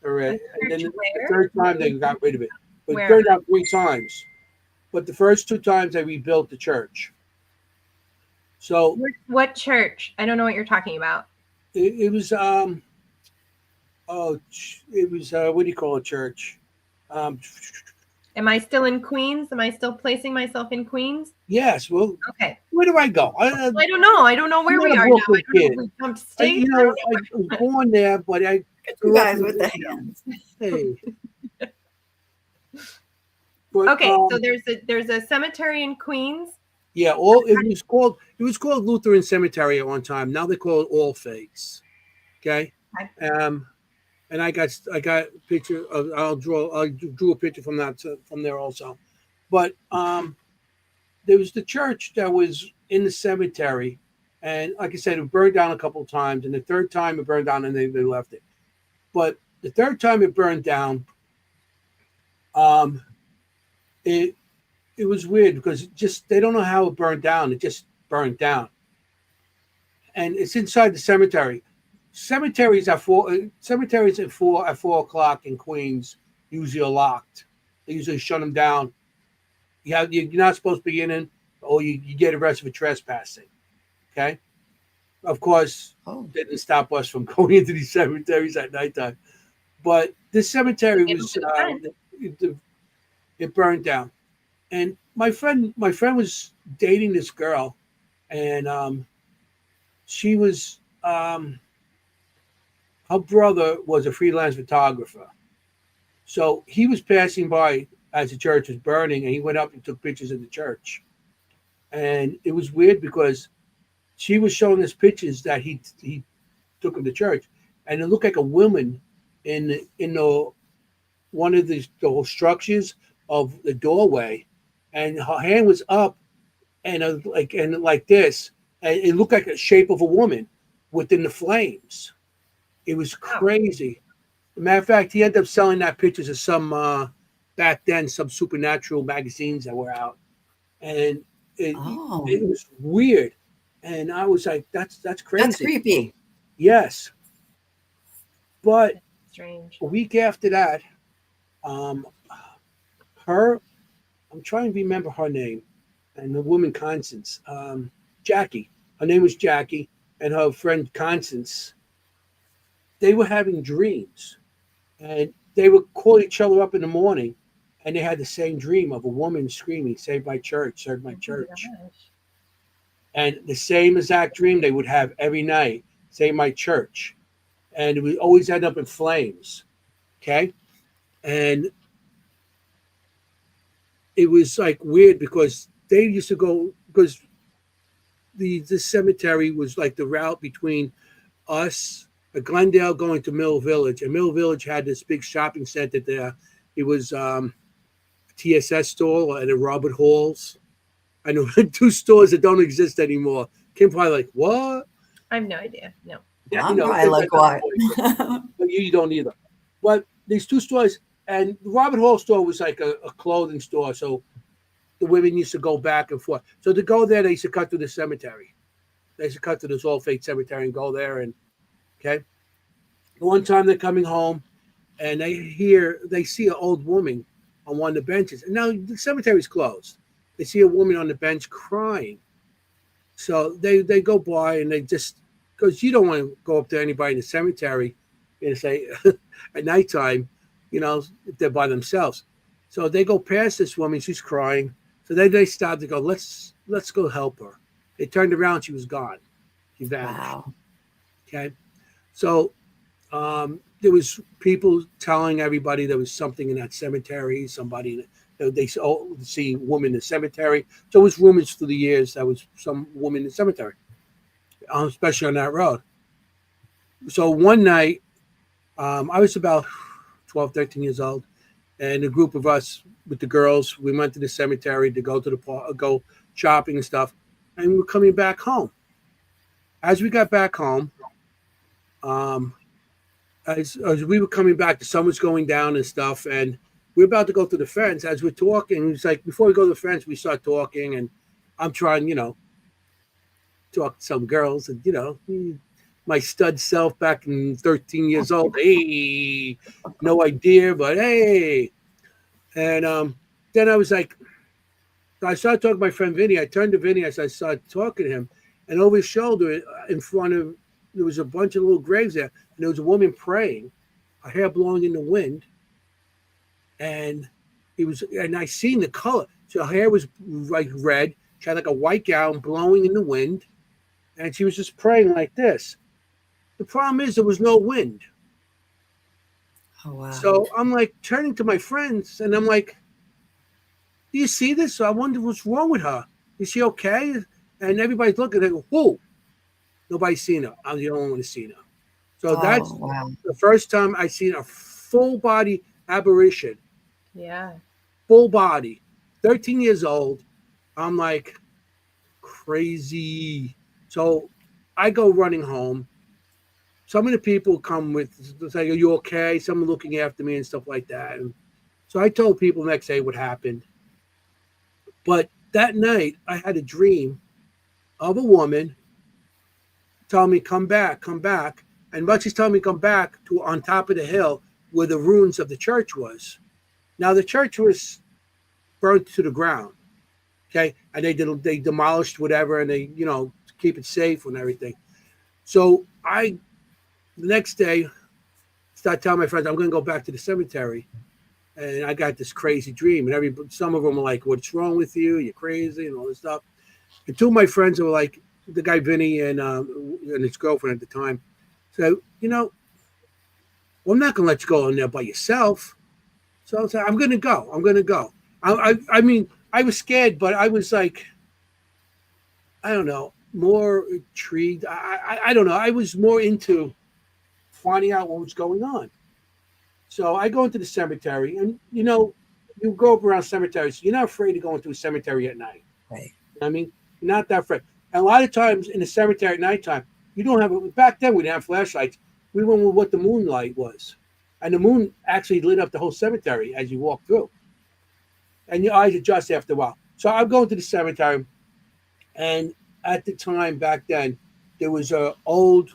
All right. And then the third time they got rid of it. But it burned down 3 times. But the first 2 times they rebuilt the church. So what church? I don't know what you're talking about. It was what do you call a church? Am I still in Queens? Am I still placing myself in Queens? Yes. Well, okay. Where do I go? I don't know. I don't know where we are now. I don't know if we jumped states. I was born there, but I grew up with the hands. Hey. But, okay, so there's a cemetery in Queens. Yeah, it was called Lutheran Cemetery at one time. Now they call it All Faiths. Okay. And I got a picture of I drew a picture from there also. But there was the church that was in the cemetery, and like I said, it burned down a couple of times, and the third time it burned down and they left it. But the third time it burned down, it was weird because they don't know how it burned down. It just burned down. And it's inside the cemetery. Cemeteries at 4 o'clock in Queens usually are locked. They usually shut them down. You're not supposed to be in. or you get arrested for trespassing. Okay. Of course, Oh. didn't stop us from going into these cemeteries at nighttime. But this cemetery was it burned down, and my friend was dating this girl, and she was her brother was a freelance photographer, so he was passing by as the church was burning, and he went up and took pictures of the church, and it was weird because she was showing us pictures that he took of the church, and it looked like a woman in the one of the structures of the doorway, and her hand was up and like this, and it looked like a shape of a woman within the flames. It was crazy. Matter of fact, he ended up selling that pictures of some back then some supernatural magazines that were out, and it was weird. And I was like, that's crazy. That's creepy. Yes, but Strange. a week after that, her I'm trying to remember her name, and the woman Constance, Jackie. Her name was Jackie, and her friend Constance. They were having dreams, and they would call each other up in the morning, and they had the same dream of a woman screaming, "Save my church, serve my church," and the same exact dream they would have every night, "Save my church," and it would always end up in flames. Okay, and it was like weird because they used to go because this cemetery was like the route between us, Glendale going to Mill Village, and Mill Village had this big shopping center there. It was a TSS store and a Robert Halls. I know two stores that don't exist anymore. Kim probably like, what? I have no idea. No. Yeah, I'm probably like, what? But you don't either. But these two stores, and the Robert Hall store was like a clothing store, so the women used to go back and forth. So to go there, they used to cut through the cemetery. They used to cut to this Old Faith cemetery and go there. And okay, one time they're coming home, and they see an old woman on one of the benches. And now the cemetery's closed. They see a woman on the bench crying. So they go by and they just, because you don't want to go up to anybody in the cemetery and say at nighttime, if they're by themselves. So they go past this woman, she's crying. So they start to go, let's go help her. They turned around, she was gone. She vanished. Wow. Okay. So there was people telling everybody there was something in that cemetery, somebody they see a woman in the cemetery. So it was rumors through the years that was some woman in the cemetery, especially on that road. So one night, I was about 12, 13 years old, and a group of us with the girls, we went to the cemetery to go to the park, go shopping and stuff, and we were coming back home. As we got back home, as we were coming back, the sun was going down and stuff, and we're about to go to the fence. As we're talking, it's like before we go to the fence, we start talking, and I'm trying, talk to some girls, and my stud self back in 13 years old. Hey, no idea, but hey. And then I was like, I started talking to my friend Vinny. I turned to Vinny as I started talking to him, and over his shoulder, in front of, there was a bunch of little graves there, and there was a woman praying, her hair blowing in the wind, and I seen the color. So her hair was like red. She had like a white gown blowing in the wind, and she was just praying like this. The problem is there was no wind. Oh, wow. So I'm like turning to my friends, and I'm like, do you see this? So I wonder what's wrong with her. Is she okay? And everybody's looking at her, whoa. Nobody's seen her. I'm the only one who's seen her. So that's the first time I seen a full body apparition. Yeah. Full body. 13 years old. I'm like, crazy. So I go running home. Some of the people come with, say, are you okay? Someone looking after me and stuff like that. And so I told people the next day what happened. But that night, I had a dream of a woman telling me, come back. And but she's telling me come back to on top of the hill where the ruins of the church was. Now, the church was burnt to the ground. Okay, and they demolished whatever, and they keep it safe and everything. So the next day start telling my friends I'm going to go back to the cemetery, and I got this crazy dream, and some of them were like, "What's wrong with you? You're crazy," and all this stuff. And two of my friends were like, the guy Vinny and his girlfriend at the time. So well, I'm not going to let you go in there by yourself. So I was like, I'm going to go. I'm going to go. I mean, I was scared, but I was like, I don't know, more intrigued. I don't know. I was more into finding out what was going on. So I go into the cemetery, and you go up around cemeteries. You're not afraid to go into a cemetery at night. Right. I mean, you're not that afraid. And a lot of times in the cemetery at nighttime, you don't have. Back then, we didn't have flashlights. We went with what the moonlight was, and the moon actually lit up the whole cemetery as you walk through, and your eyes adjust after a while. So I'm going to the cemetery, and at the time back then, there was a old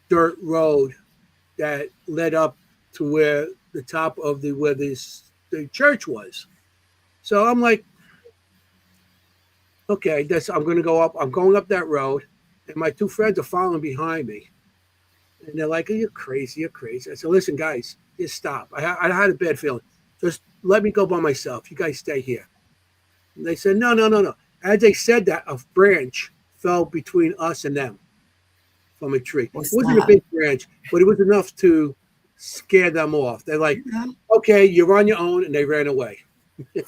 dirt road that led up to where the top of the church was. So I'm like, okay, I'm going to go up. I'm going up that road, and my two friends are following behind me, and they're like, "You're crazy, you're crazy." I said, "Listen, guys, just stop. I had a bad feeling. Just let me go by myself. You guys stay here." And they said, "No, no, no, no." As they said that, a branch fell between us and them from a tree. What's It wasn't a that? big branch, but it was enough to scare them off. They're like, Yeah. "Okay, you're on your own," and they ran away. I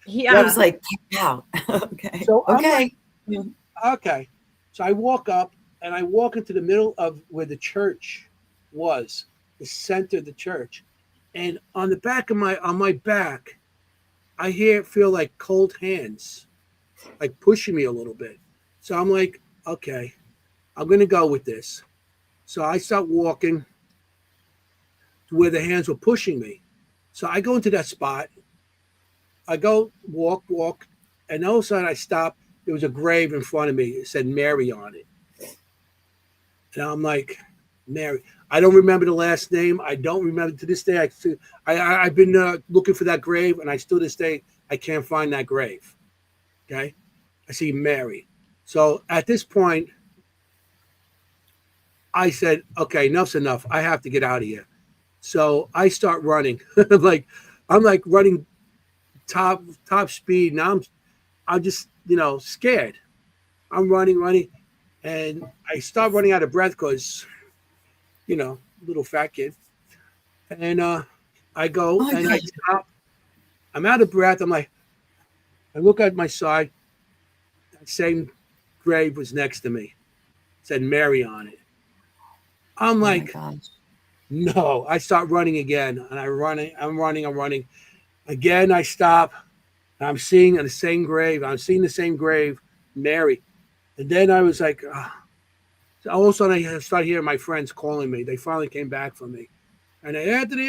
Yeah. was like, get out. Okay. So I'm Okay. like, okay. So I walk up, and I walk into the middle of where the church was, the center of the church. And on the back of my back, I feel like cold hands, like pushing me a little bit. So I'm like, okay, I'm gonna go with this. So I start walking to where the hands were pushing me. So I go into that spot. I go walk, and all of a sudden I stop. There was a grave in front of me. It said Mary on it. And I'm like, Mary. I don't remember the last name. I don't remember to this day. I've been looking for that grave, and I still to this day I can't find that grave. Okay, I see Mary. So at this point, I said, okay, enough's enough. I have to get out of here. So I start running. I'm like running top speed. Now I'm just scared. I'm running, and I start running out of breath because little fat kid. And I go Oh my and I God. stop. I'm out of breath. I look at my side. That same grave was next to me. It said Mary on it. I'm Oh my like, gosh. no. I start running again, and I'm running. Again, I stop. I'm seeing the same grave. I'm seeing the same grave, Mary. And then I was like, so all of a sudden I started hearing my friends calling me. They finally came back for me. And they, Anthony.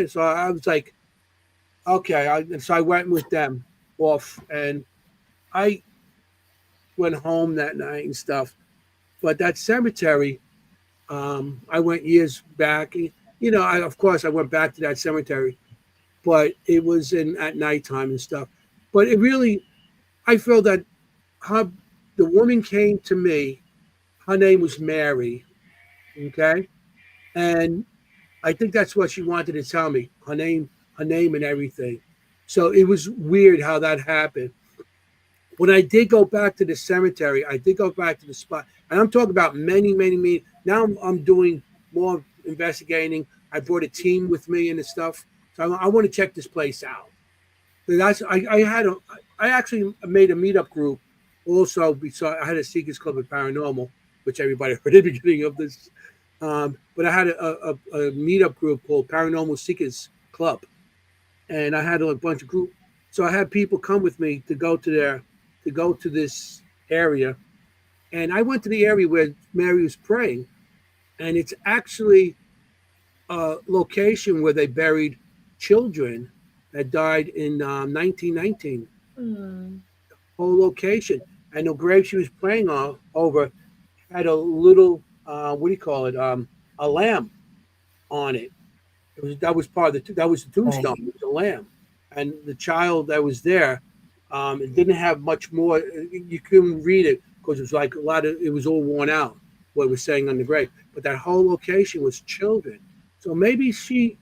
So I was like, okay. And so I went with them off, and I went home that night and stuff. But that cemetery, I went years back. Of course, I went back to that cemetery, but it was at nighttime and stuff. But it really, I feel that how the woman came to me. Her name was Mary. Okay, and I think that's what she wanted to tell me. Her name, and everything. So it was weird how that happened. When I did go back to the cemetery, I did go back to the spot, and I'm talking about many, many, many. Now I'm doing more investigating. I brought a team with me and stuff, so I want to check this place out. I actually made a meetup group. Also, I had a Seekers Club of Paranormal, which everybody heard at the beginning of this. But I had a meetup group called Paranormal Seekers Club, and I had a bunch of group. So I had people come with me to go to this area, and I went to the area where Mary was praying, and it's actually a location where they buried children that died in 1919. Hmm. Whole location, and the grave she was praying over had a little what do you call it? A lamb on it. That was part of that was the tombstone. Right. It was a lamb, and the child that was there It didn't have much more. You couldn't read it because it was like a lot of. It was all worn out. What it was saying on the grave, but that whole location was children. So maybe she.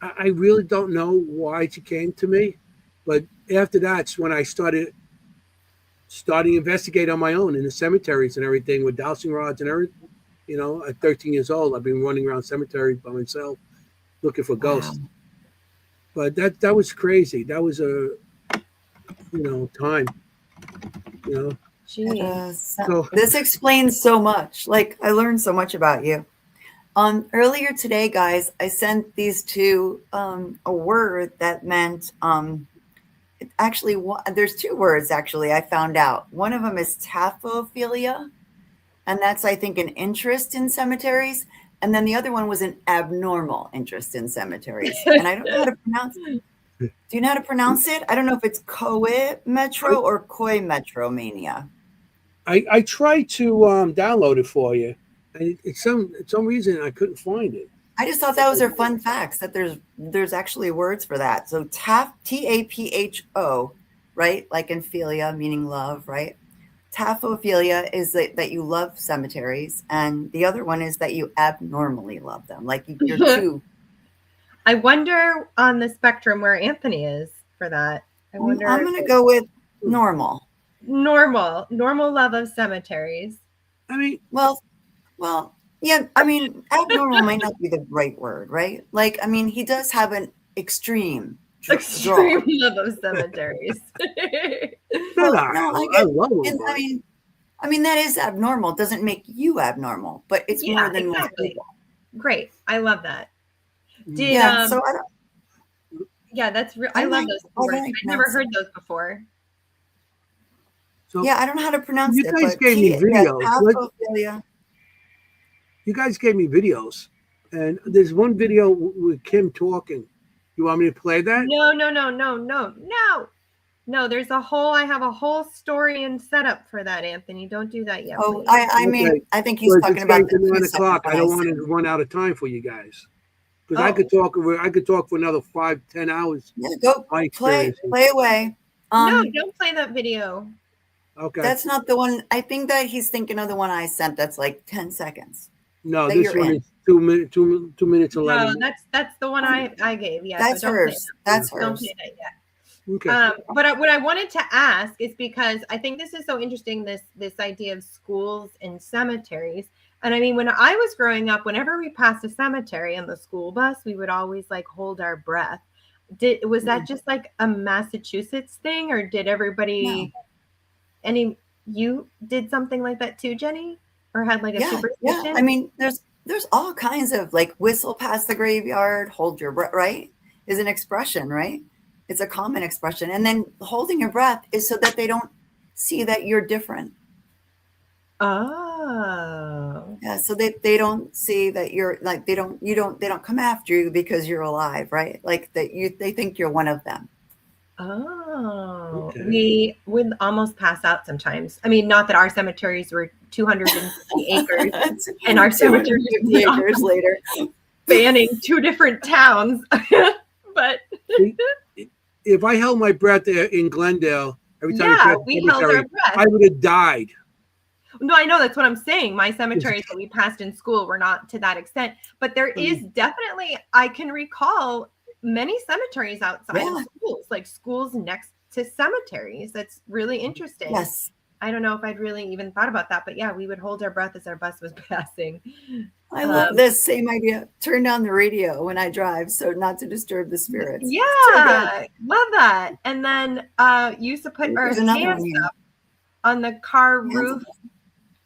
I really don't know why she came to me, but after that's when I starting to investigate on my own in the cemeteries and everything with dowsing rods and everything. At 13 years old, I've been running around cemeteries by myself looking for Wow. ghosts. But that was crazy. That was a time. It, Gee. So this explains so much. Like, I learned so much about you. Earlier today, guys, I sent these two a word that meant actually there's two words actually I found out. One of them is taphophilia, and that's I think an interest in cemeteries, and then the other one was an abnormal interest in cemeteries. And I don't know how to pronounce it. Do you know how to pronounce it? I don't know if it's metro or koi metromania. I tried to download it for you, and it's some reason I couldn't find it. I just thought that was their fun facts that there's actually words for that. So tapho, right? Like in philia, meaning love, right? Taphophilia is that you love cemeteries, and the other one is that you abnormally love them. Like you're too. I wonder on the spectrum where Anthony is for that. I wonder. I'm going to go with normal. Normal love of cemeteries. I mean, well, yeah. I mean, abnormal might not be the right word, right? Like, I mean, he does have an extreme love of cemeteries. Well, no, I I love them. I mean, that is abnormal. It doesn't make you abnormal, but it's more than most people. Great. I love that. So I don't. Yeah, that's real. I love those words. I've never heard those before. So yeah, I don't know how to pronounce it. You guys gave me videos. You guys gave me videos, and there's one video with Kimm talking. You want me to play that? No, there's I have a whole story and setup for that, Anthony. Don't do that yet. Oh, I mean, I think he's talking about the 9 o'clock. I don't want to run out of time for you guys. Because I could talk for another 5-10 hours. Yeah, go play away. No, don't play that video. Okay. That's not the one. I think that he's thinking of the one I sent. That's like 10 seconds. No, this one is 2 minutes. 2 minutes 11. No, that's the one I gave. Yeah, that's hers. That's hers. Don't play that yet. Okay. But what I wanted to ask is because I think this is so interesting. This idea of schools and cemeteries. And I mean, when I was growing up, whenever we passed a cemetery on the school bus, we would always like hold our breath. Was that just like a Massachusetts thing, or did everybody? No. You did something like that too, Jennie, or had like a superstition? Yeah. I mean, there's all kinds of like whistle past the graveyard, hold your breath. Right, is an expression, right? It's a common expression, and then holding your breath is so that they don't see that you're different. Oh. Yeah, so they don't see that you're like they don't come after you because you're alive, right? Like they think you're one of them. Oh, okay. We would almost pass out sometimes. I mean, not that our cemeteries were 250 acres, and our cemetery 50 acres later, spanning 2 different towns. But if I held my breath in Glendale every time we held our breath, I would have died. No, I know, that's what I'm saying. My cemeteries that we passed in school were not to that extent, but there is definitely, I can recall many cemeteries outside of schools, like schools next to cemeteries. That's really interesting. Yes. I don't know if I'd really even thought about that, but yeah, we would hold our breath as our bus was passing. I love this same idea. Turn down the radio when I drive, so not to disturb the spirits. Yeah, love that. And then you used to put our hands up on the car roof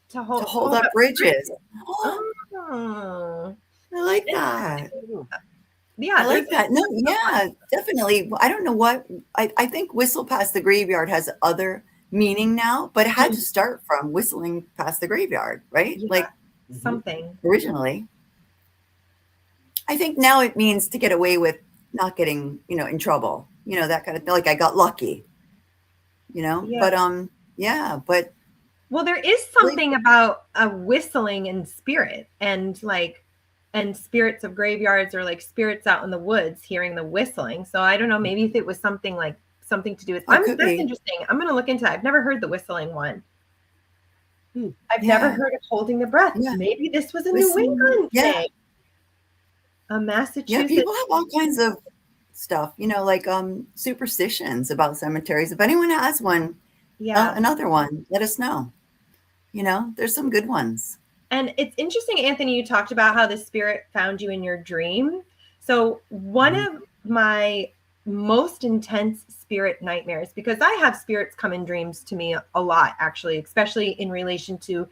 to hold up bridges. Oh, I like that. Yeah, I like that. No, yeah, definitely. I don't know what I think whistle past the graveyard has other meaning now, but it had to start from whistling past the graveyard, right? Yeah, like something originally. I think now it means to get away with not getting, in trouble, that kind of thing. Like I got lucky, but well, there is something about a whistling in spirit and spirits of graveyards or like spirits out in the woods hearing the whistling. So I don't know, maybe if it was something like something to do with. Oh, That's could be. interesting. I'm going to look into that. I've never heard the whistling one. I've Yeah. never heard of holding the breath. Yeah. Maybe this was a New Whistling, England yeah. thing. A Yeah, Massachusetts. people have all kinds of stuff, you know, like superstitions about cemeteries. If anyone has one, Yeah. another one, let us know. You know, there's some good ones. And it's interesting, Anthony, you talked about how the spirit found you in your dream. So one of my most intense spirit nightmares, because I have spirits come in dreams to me a lot, actually, especially in relation to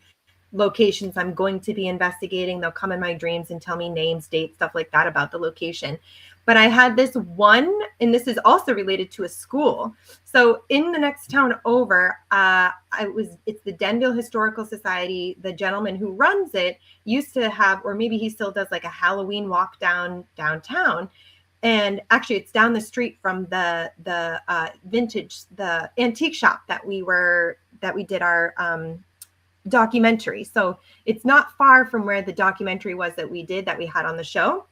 locations I'm going to be investigating. They'll come in my dreams and tell me names, dates, stuff like that about the location. But I had this one, and this is also related to a school. So in the next town over, it's the Denville Historical Society. The gentleman who runs it used to have, or maybe he still does, like a Halloween walk downtown. And actually, it's down the street from the antique shop that we did our documentary. So it's not far from where the documentary was that we had on the show.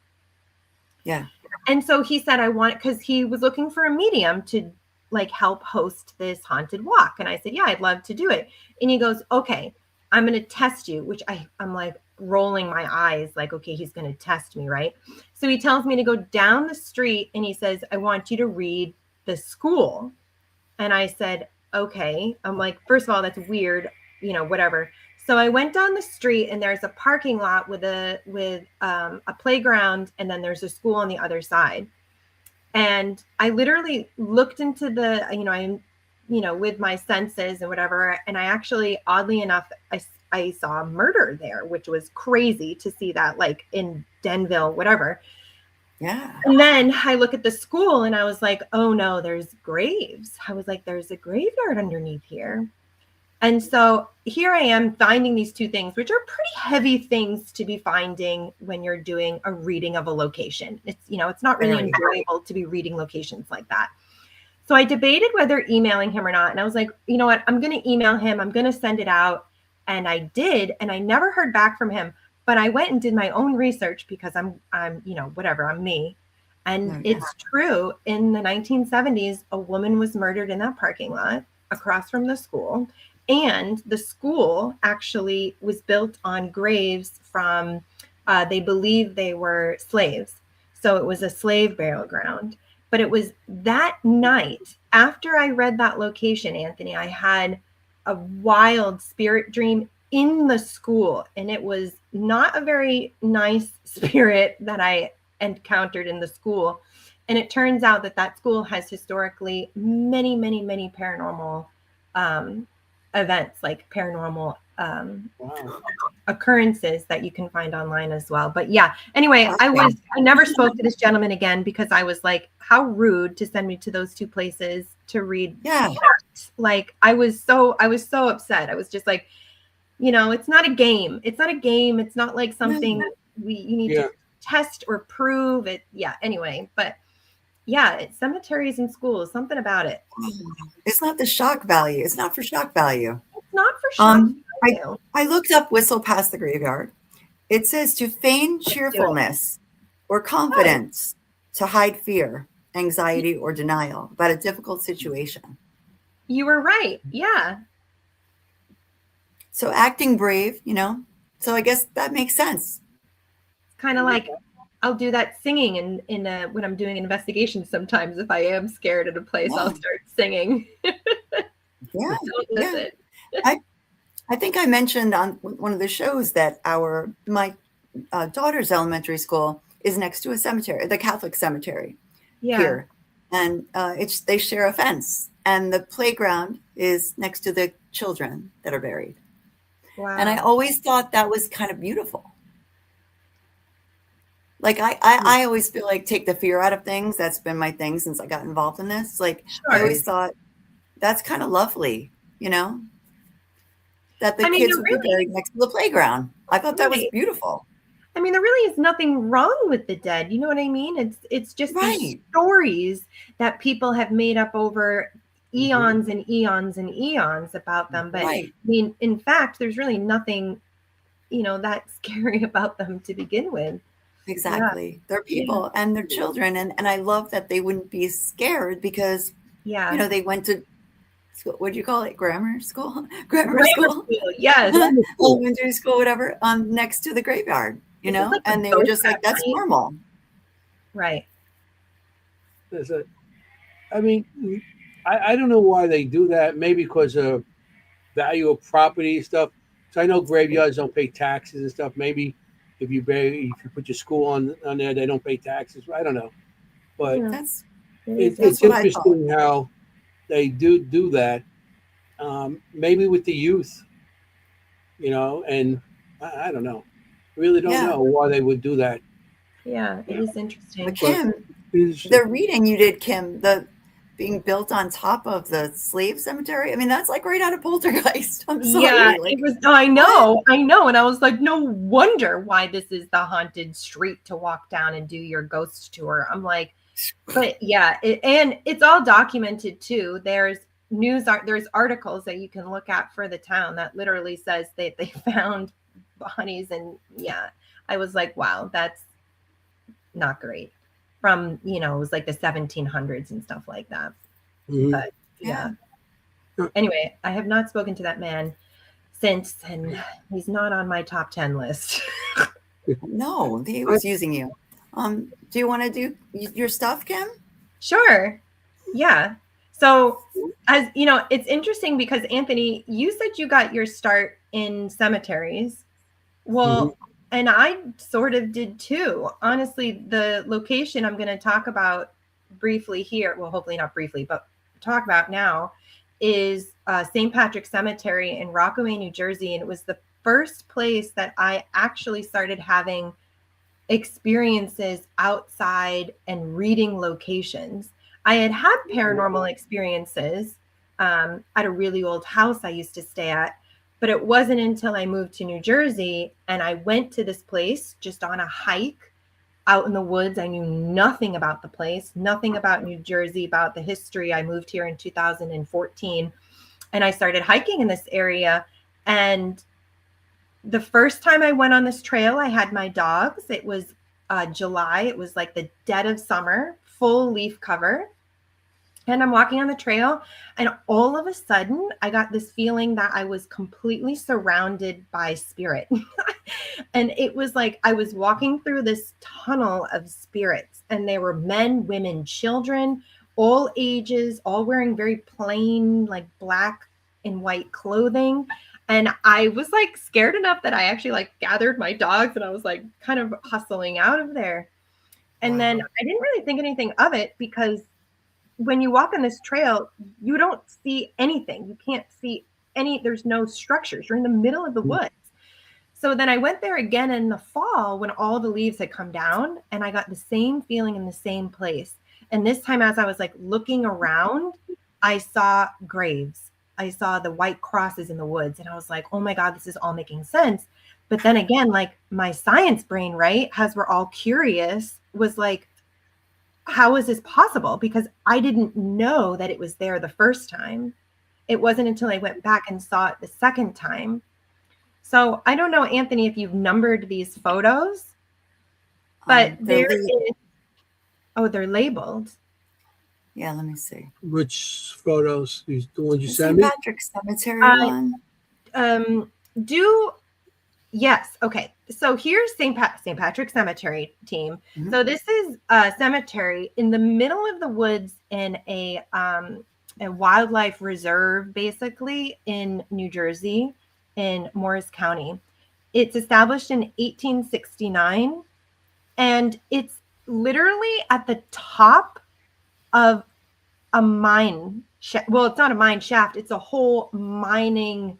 Yeah. And so he said, because he was looking for a medium to like help host this haunted walk. And I said, yeah, I'd love to do it. And he goes, okay, I'm going to test you, which I'm like rolling my eyes like, okay, he's going to test me. Right. So he tells me to go down the street and he says, I want you to read the school. And I said, okay. I'm like, first of all, that's weird, you know, whatever. So I went down the street and there's a parking lot with a playground, and then there's a school on the other side. And I literally looked into with my senses and whatever. And I actually, oddly enough, I saw murder there, which was crazy to see that, like in Denville, whatever. Yeah. And then I look at the school and I was like, oh no, there's graves. I was like, there's a graveyard underneath here. And so here I am finding these two things, which are pretty heavy things to be finding when you're doing a reading of a location. It's not really enjoyable to be reading locations like that. So I debated whether emailing him or not. And I was like, you know what? I'm going to email him. I'm going to send it out. And I did. And I never heard back from him. But I went and did my own research because I'm whatever, I'm me. And it's true. In the 1970s, a woman was murdered in that parking lot across from the school. And the school actually was built on graves from, they believe they were slaves. So it was a slave burial ground. But it was that night, after I read that location, Anthony, I had a wild spirit dream in the school. And it was not a very nice spirit that I encountered in the school. And it turns out that school has historically many, many, many paranormal events, like paranormal occurrences that you can find online as well. But yeah, anyway, I never spoke to this gentleman again because I was like, how rude to send me to those two places to read. Yeah. Like I was so upset. I was just like, it's not a game. It's not a game. It's not like something you need to test or prove it. Yeah. Anyway, but yeah, it's cemeteries and schools, something about it. It's not the shock value. It's not for shock value. It's not for shock value. I looked up whistle past the graveyard. It says to feign cheerfulness or confidence, to hide fear, anxiety, or denial about a difficult situation. You were right. Yeah. So acting brave, so I guess that makes sense. It's kind of like I'll do that singing in when I'm doing an investigation. Sometimes if I am scared at a place, I'll start singing. Yeah. I think I mentioned on one of the shows that my daughter's elementary school is next to a cemetery, the Catholic cemetery here. And they share a fence, and the playground is next to the children that are buried. Wow. And I always thought that was kind of beautiful. Like I always feel like take the fear out of things. That's been my thing since I got involved in this. Like I always thought that's kind of lovely, that the kids would be buried next to the playground. I thought that was beautiful. I mean, there really is nothing wrong with the dead. You know what I mean? It's just these stories that people have made up over eons and eons and eons about them. But I mean, in fact, there's really nothing, that scary about them to begin with. Exactly. Yeah. They're people and they're children. And I love that they wouldn't be scared because Yeah. You know, they went to school, what do you call it? Grammar school? Grammar school? Yes. Elementary school, whatever, next to the graveyard, you This is know? like a And they were ghost just like, trap, that's right? normal. Right. I mean, I don't know why they do that. Maybe because of value of property stuff. So I know graveyards don't pay taxes and stuff. Maybe if you put your school on there, they don't pay taxes. I don't know, but Yeah. That's it's that's what I thought. interesting how they do that. Maybe with the youth, and I don't know. Really don't Yeah. know why they would do that. Yeah, it is But interesting. Kim, the reading you did, Kim, the being built on top of the slave cemetery. I mean, that's like right out of Poltergeist. I'm sorry. Yeah, Like, it was. I know. And I was like, no wonder why this is the haunted street to walk down and do your ghost tour. I'm like, but yeah, and it's all documented too. There's there's articles that you can look at for the town that literally says they found bodies, and yeah, I was like, wow, that's not great. From it was like the 1700s and stuff like that. Mhm. But yeah. Anyway, I have not spoken to that man since, and he's not on my top 10 list. no, he was using you. Do you want to do your stuff, Kim? Sure. Yeah. So, as you know, it's interesting because Anthony, you said you got your start in cemeteries. Well, and I sort of did too. Honestly, the location I'm going to talk about briefly here, well, hopefully not briefly, but talk about now, is St. Patrick's Cemetery in Rockaway, New Jersey. And it was the first place that I actually started having experiences outside and reading locations. I had paranormal experiences at a really old house I used to stay at, but it wasn't until I moved to New Jersey and I went to this place just on a hike out in the woods. I knew nothing about the place, nothing about New Jersey, about the history. I moved here in 2014 and I started hiking in this area. And the first time I went on this trail, I had my dogs. It was July. It was like the dead of summer, full leaf cover. And I'm walking on the trail, and all of a sudden, I got this feeling that I was completely surrounded by spirit. And it was like I was walking through this tunnel of spirits, and there were men, women, children, all ages, all wearing very plain, like black and white clothing. And I was like scared enough that I actually like gathered my dogs and I was like kind of hustling out of there. And then I didn't really think anything of it because when you walk on this trail, you don't see anything. You can't see there's no structures. You're in the middle of the woods. So then I went there again in the fall when all the leaves had come down and I got the same feeling in the same place. And this time, as I was like looking around, I saw graves. I saw the white crosses in the woods and I was like, oh my God, this is all making sense. But then again, like my science brain, right, as we're all curious, was like, how is this possible? Because I didn't know that it was there the first time. It wasn't until I went back and saw it the second time. So I don't know, Anthony, if you've numbered these photos, but they're labeled. Yeah, let me see. Which photos? The ones you sent St. me? Patrick's Cemetery one. Yes. Okay. So here's St. Patrick's Cemetery team. So this is a cemetery in the middle of the woods in a wildlife reserve, basically in New Jersey, in Morris County. It's established in 1869, and it's literally at the top of a mine. Well, it's not a mine shaft. It's a whole mining.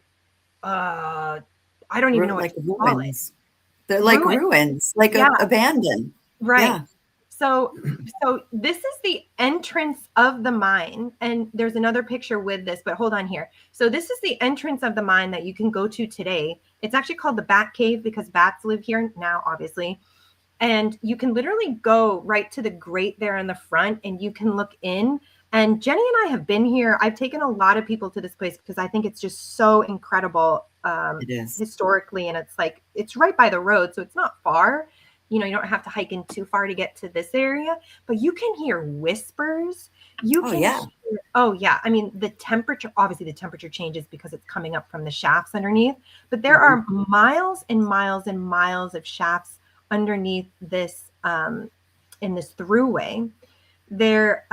I don't even know what to call it. They're like ruins, like abandoned. Right. Yeah. So this is the entrance of the mine. And there's another picture with this, but hold on here. So this is the entrance of the mine that you can go to today. It's actually called the Bat Cave because bats live here now, obviously. And you can literally go right to the grate there in the front and you can look in. And Jennie and I have been here. I've taken a lot of people to this place because I think it's just so incredible it is. Historically. And it's like, it's right by the road. So it's not far. you don't have to hike in too far to get to this area, but you can hear whispers. You can hear, oh yeah. I mean, the temperature, obviously the temperature changes because it's coming up from the shafts underneath, but there are miles and miles and miles of shafts underneath this, in this throughway. There,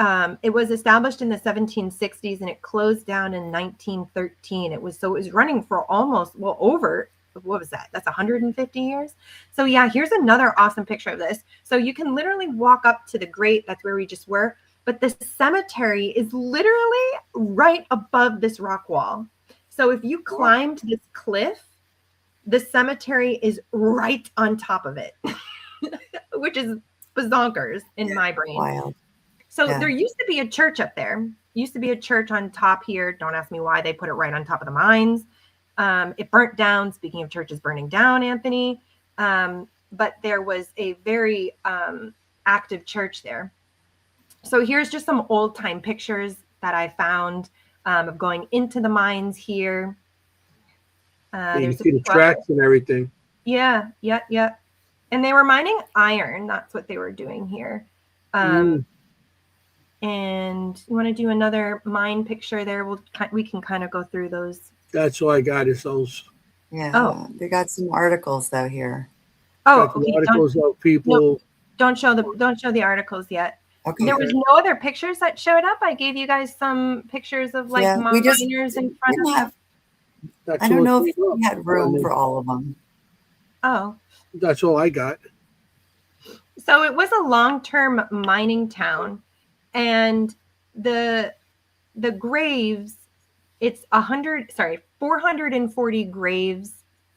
it was established in the 1760s and it closed down in 1913. It was running for almost, over, what was that? That's 150 years. So yeah, here's another awesome picture of this. So you can literally walk up to the grate. That's where we just were. But the cemetery is literally right above this rock wall. So if you climbed this cliff, the cemetery is right on top of it, which is bazonkers in my brain. Wild. So there used to be a church up there. Used to be a church on top here. Don't ask me why they put it right on top of the mines. It burnt down. Speaking of churches burning down, Anthony. But there was a very active church there. So here's just some old time pictures that I found of going into the mines here. You see the tracks and everything. Yeah. And they were mining iron. That's what they were doing here. And you want to do another mine picture there? We can kind of go through those. That's all I got is those. Yeah. They got some articles though here. Oh, okay. Articles of people. No, don't show the articles yet. Okay. There was no other pictures that showed up. I gave you guys some pictures of miners in front of. I don't know if we had room for all of them. Oh. That's all I got. So it was a long-term mining town. And the graves, it's 440 graves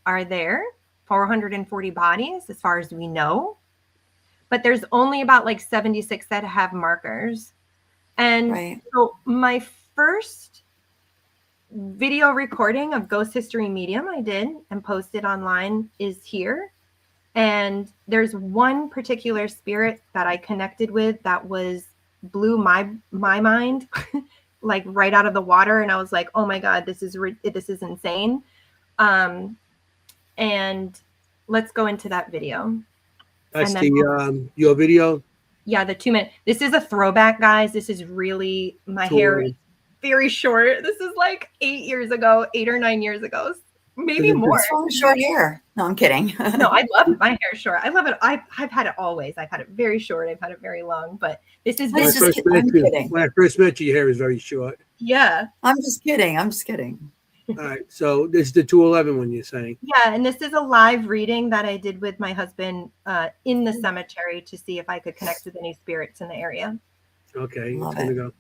are there, 440 bodies as far as we know. But there's only about 76 that have markers. And so my first video recording of Ghost History Medium I did and posted online is here. And there's one particular spirit that I connected with that blew my mind right out of the water, and I was like, oh my god, this is insane. And let's go into that video. That's your video. Yeah, the 2 minute. This is a throwback, guys. This is really my hair is very short. This is 8 years ago, 8 or 9 years ago, maybe more. Short hair. No, I'm kidding. No, I love my hair short. I love it. I've had it always. I've had it very short. I've had it very long. But this is when I first met you, your hair was very short. Yeah. I'm just kidding. All right. So this is the 211 one you're saying. Yeah, and this is a live reading that I did with my husband in the cemetery to see if I could connect with any spirits in the area. Okay, it's gonna go.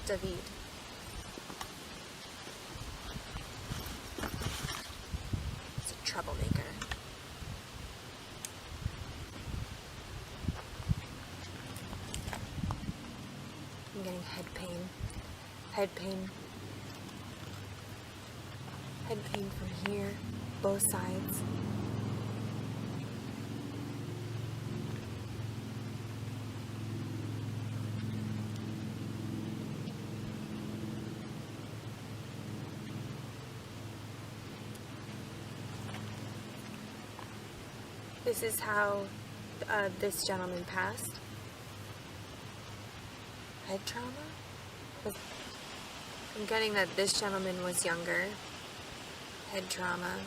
David. He's a troublemaker. I'm getting head pain. Head pain from here, both sides. This is how this gentleman passed. Head trauma? I'm getting that this gentleman was younger. Head trauma,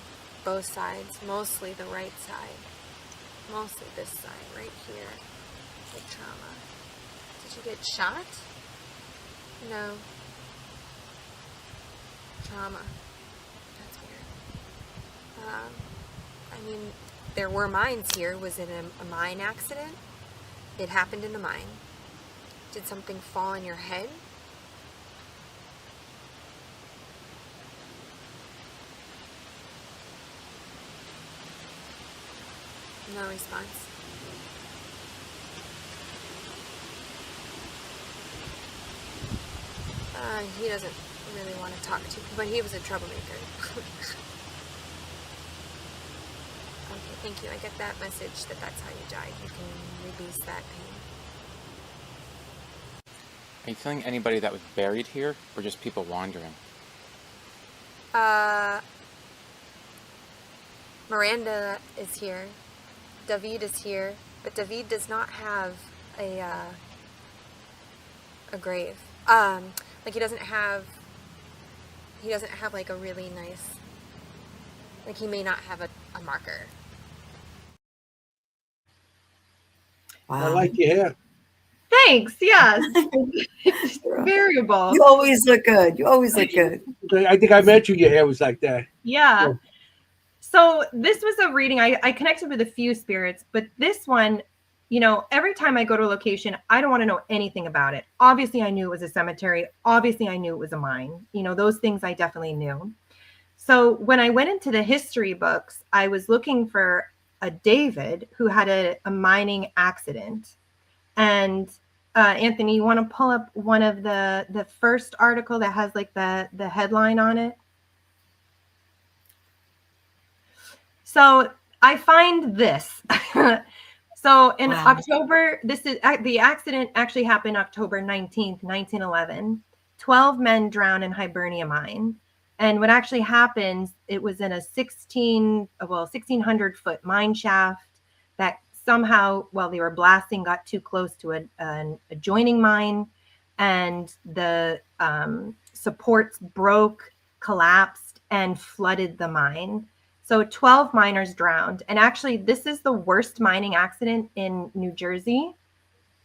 both sides, mostly the right side. Mostly this side, right here. Head trauma. Did you get shot? No. Trauma. That's weird. I mean, there were mines here. Was it a mine accident? It happened in the mine. Did something fall on your head? No response. He doesn't really want to talk to you, but he was a troublemaker. Okay, thank you. I get that message that that's how you died. You can release that pain. Are you feeling anybody that was buried here, or just people wandering? Miranda is here. David is here, but David does not have a grave. Like he doesn't have like a really nice, like he may not have a marker. I like your hair. Thanks. Yes. It's variable. You always look good. You always look good. I think I met you. Your hair was like that. Yeah. Yeah. So this was a reading. I connected with a few spirits, but this one, you know, every time I go to a location, I don't want to know anything about it. Obviously, I knew it was a cemetery. Obviously, I knew it was a mine. You know, those things I definitely knew. So when I went into the history books, I was looking for a David who had a mining accident. And Anthony, you want to pull up one of the first article that has like the headline on it? So I find this. So in October, this is the accident actually happened October 19th, 1911. 12 men drowned in Hibernia mine. And what actually happens, it was in a 1,600 foot mine shaft that somehow, while they were blasting, got too close to an adjoining mine, and the supports broke, collapsed, and flooded the mine. So 12 miners drowned. And actually, this is the worst mining accident in New Jersey.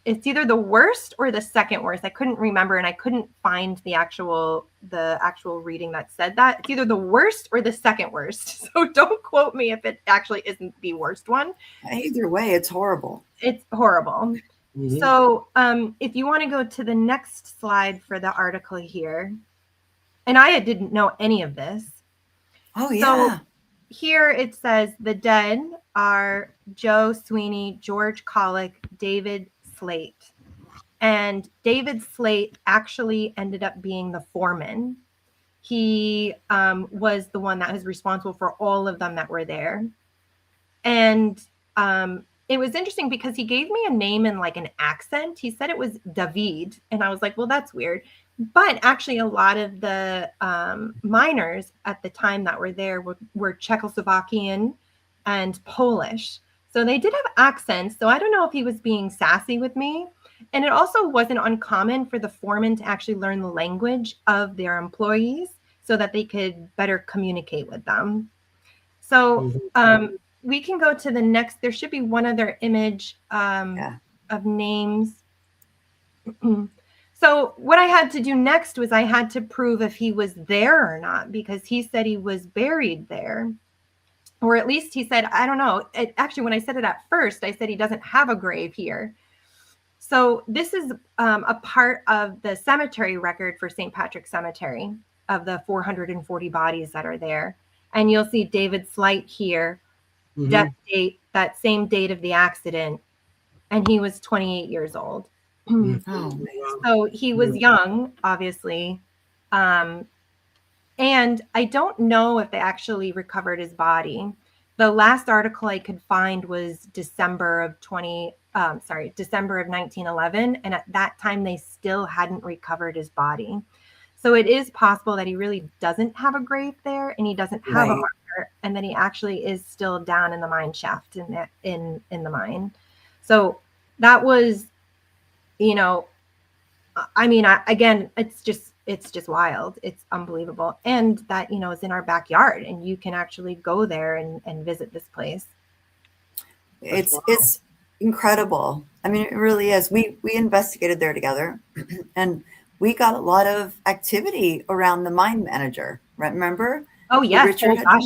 It's either the worst or the second worst. I couldn't remember, and I couldn't find the actual reading that said that. It's either the worst or the second worst. So don't quote me if it actually isn't the worst one. Either way, it's horrible. It's horrible. Mm-hmm. So if you want to go to the next slide for the article here, and I didn't know any of this. Oh, yeah. So here it says the dead are Joe Sweeney, George Collick, David Slate. And David Slate actually ended up being the foreman. He was the one that was responsible for all of them that were there. And it was interesting because he gave me a name in like an accent. He said it was David. And I was like, well, that's weird. But actually, a lot of the miners at the time that were there were Czechoslovakian and Polish. So they did have accents. So I don't know if he was being sassy with me. And it also wasn't uncommon for the foreman to actually learn the language of their employees so that they could better communicate with them. So we can go to the next. There should be one other image of names. So what I had to do next was I had to prove if he was there or not, because he said he was buried there. Or at least he said, I don't know. Actually, when I said it at first, I said he doesn't have a grave here. So this is a part of the cemetery record for St. Patrick's Cemetery of the 440 bodies that are there. And you'll see David Slate here, death date, that same date of the accident. And he was 28 years old. So he was young, obviously. And I don't know if they actually recovered his body. The last article I could find was December of 1911. And at that time, they still hadn't recovered his body. So it is possible that he really doesn't have a grave there and he doesn't have a marker, and that he actually is still down in the mine shaft in the mine. So that was, you know, I mean, again, it's just wild. It's unbelievable. And that, you know, is in our backyard, and you can actually go there and visit this place. It's incredible. I mean, it really is. We investigated there together, and we got a lot of activity around the mine manager. Remember? Oh, yes. Oh, gosh.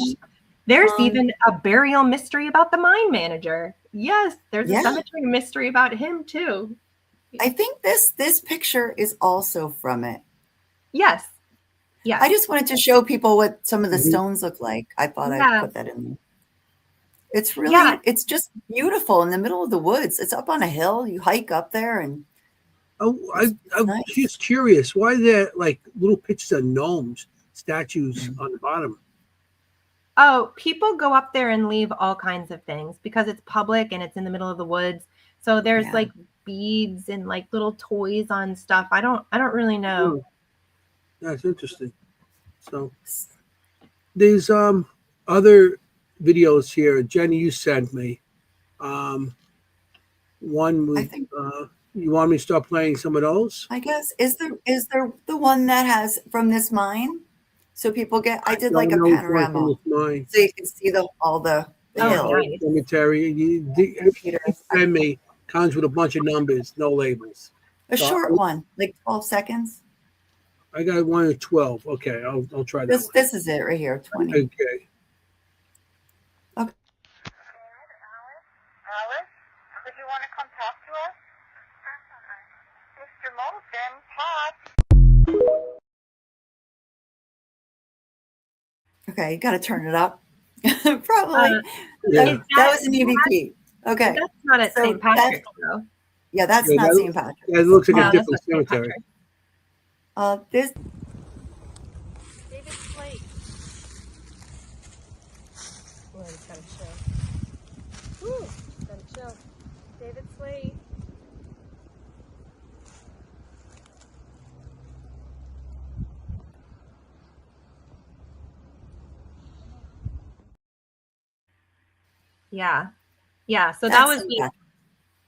There's even a burial mystery about the mine manager. Yes, there's a cemetery mystery about him, too. I think this picture is also from it. Yes. Yeah. I just wanted to show people what some of the stones look like. I thought I'd put that in there. It's really, it's just beautiful in the middle of the woods. It's up on a hill. You hike up there, and I'm nice. Just curious, why there like little pictures of gnomes, statues on the bottom? Oh, people go up there and leave all kinds of things because it's public and it's in the middle of the woods. So there's like beads and like little toys on stuff. I don't really know. That's interesting. So there's other videos here. Jenny, you sent me. One I with, think, you want me to start playing some of those? I guess, is there the one that has from this mine? So people get, I did like Don't a know which one from panorama, this mine. so you can see all the Oh, hill. nice. Cemetery. Peters. Send me comes with a bunch of numbers, no labels. A So short one, like 12 seconds. I got one at 12. Okay, I'll try that. This is it right here, 20. Okay. Okay. Alice, would you want to come talk to us? Mr. Moulton, Pat. Okay, you got to turn it up. Probably. Yeah. That was an EVP. Okay. That's not at So St. Patrick's, though. Yeah, that's Yeah, not that- St. Patrick. That looks like No, a that's different not St. cemetery. Patrick's. This David Slate. Oh, it's got a show. Woo! Got a chill. David Slate. Yeah. Yeah. So that that's was St. like Patrick.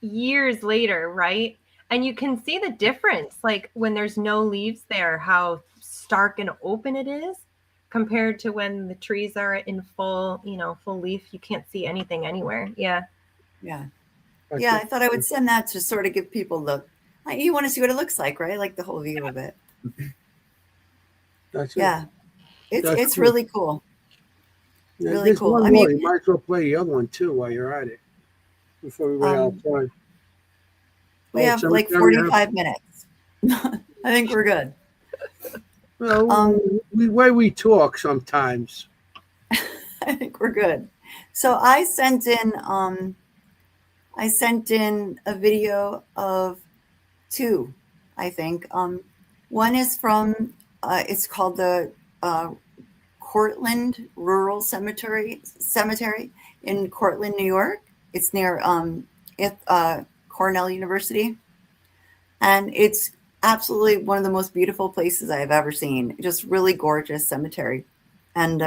years later, right? And you can see the difference, like when there's no leaves there, how stark and open it is compared to when the trees are in full, full leaf. You can't see anything anywhere. Yeah. Yeah. Yeah, I thought I would send that to sort of give people you want to see what it looks like, right? Like the whole view of it. That's it. Yeah. That's It's cool. really cool. Yeah, really there's cool. one I more. mean- You might as well play the other one too while you're at it. Before we run out of time. We Oh, have like cemetery, 45 minutes. I think we're good. Well, the way we talk sometimes. I think we're good. So I sent in a video of two, I think. One is from it's called the Cortland Rural Cemetery in Cortland, New York. It's near Cornell University, and it's absolutely one of the most beautiful places I've ever seen. Just really gorgeous cemetery, and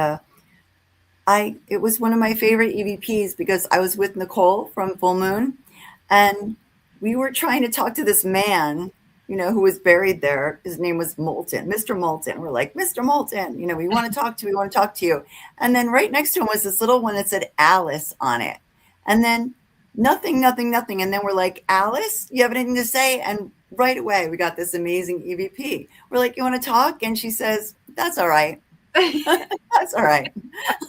it was one of my favorite EVPs because I was with Nicole from Full Moon, and we were trying to talk to this man, who was buried there. His name was Moulton, Mr. Moulton. We're like, Mr. Moulton, we want to talk to you. And then right next to him was this little one that said Alice on it. And then nothing. And then we're like, Alice, you have anything to say? And right away, we got this amazing EVP. We're like, you want to talk? And she says, that's all right. That's all right.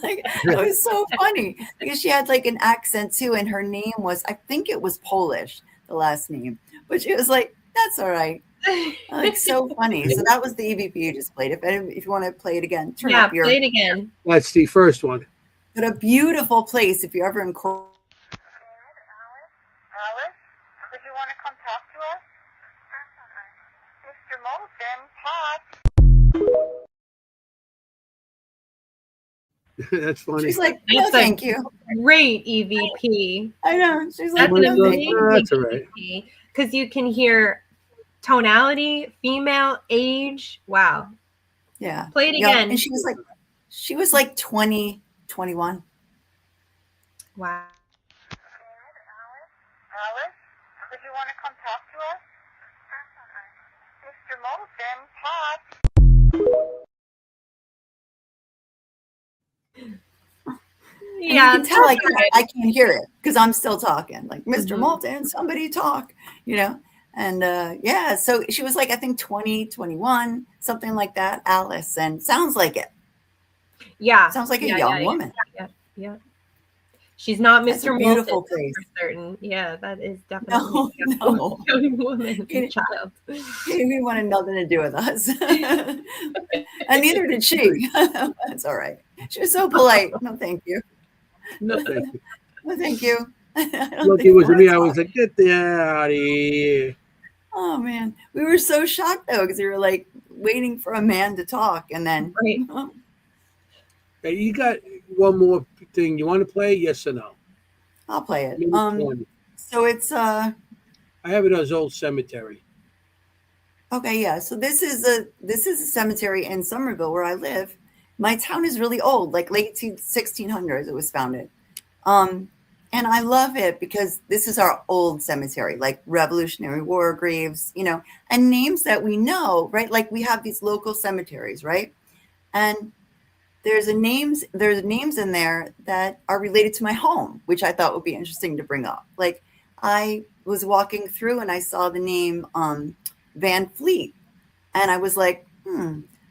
Like, it was so funny because she had like an accent too. And her name was, I think it was Polish, the last name. But she was like, that's all right. Like, so funny. So that was the EVP you just played. If you want to play it again, turn up your. Play it again. That's the first one. But a beautiful place if you're ever in Cornell. Alice, would you want to come talk to us? Mr. Moulton, Pat. That's funny. She's like, no, That's a thank you. Great EVP. I know. She's That's like, an no, thank amazing you. That's all right. EVP because you can hear tonality, female, age. Wow. Yeah. Play it Yeah, again. and she was like 20, 21. Wow. Alice, would you want to come talk to us? Mr. Moulton, Pat. And Yeah, you can tell that's good. I can't hear it because I'm still talking. Like, Mr. Mhm. Moulton, somebody talk, And yeah, so she was like, I think 20, 21, something like that, Alice. And sounds like it. Yeah. Sounds like a Yeah, young yeah, woman. Yeah. She's not That's a Mr. beautiful Moulton place. for certain. Yeah, that is definitely No. a young woman, It- child. He wanted nothing to do with us. And neither did she. That's all right. She was so polite. No, thank you. No. Thank you. No, thank you. I don't Look, think it was we're me. I talking. was like, get the out of here. Oh man, we were so shocked though because we were like waiting for a man to talk, and then Right. Hey, you got one more thing you want to play? Yes or no? I'll play it. Maybe 20. So it's I have it as Old Cemetery. okay, yeah. So this is a cemetery in Somerville where I live, my town is really old, like late 1600s it was founded. And I love it because this is our old cemetery, like Revolutionary War graves, and names that we know, right? Like we have these local cemeteries, right? And there's names in there that are related to my home, which I thought would be interesting to bring up. Like I was walking through and I saw the name Van Fleet, and I was like,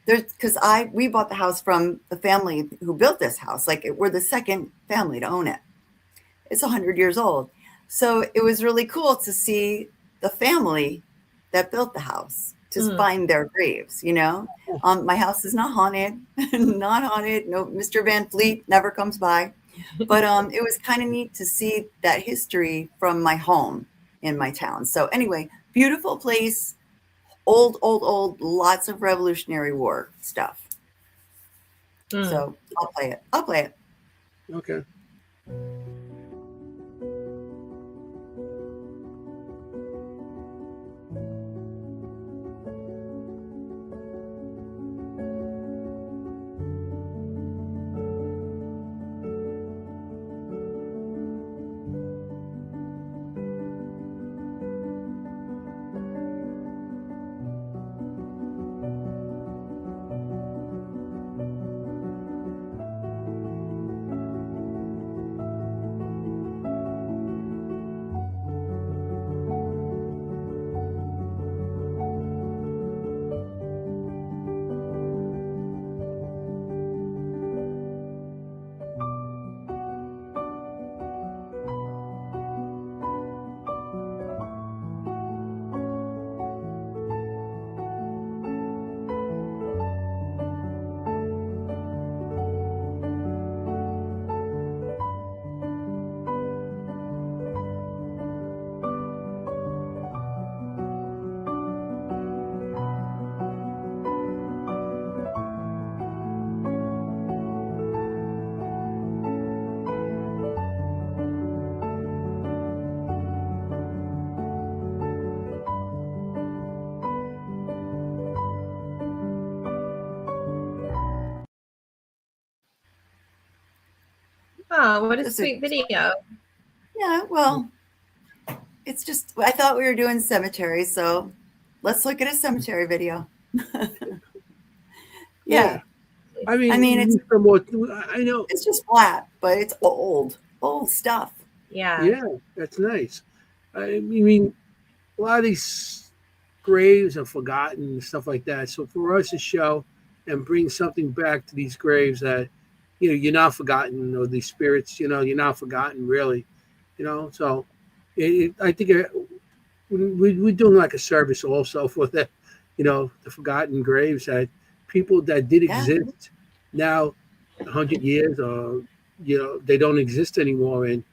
because we bought the house from the family who built this house. Like we're the second family to own it. It's 100 years old. So it was really cool to see the family that built the house, to find their graves, My house is not haunted, not haunted. No, Mr. Van Fleet never comes by. But it was kind of neat to see that history from my home in my town. So anyway, beautiful place, old, lots of Revolutionary War stuff. So I'll play it. Okay. Oh, what a Just sweet video. Yeah, well, it's just, I thought we were doing cemetery, so let's look at a cemetery video. Yeah. I mean, it's I know. it's just flat, but it's old stuff. Yeah. That's nice. I mean, a lot of these graves are forgotten and stuff like that. So for us to show and bring something back to these graves that, you're not forgotten, or these spirits, you're not forgotten really, So I think we're doing like a service also for the, the forgotten graves that people that did exist now, 100 years, or they don't exist anymore, and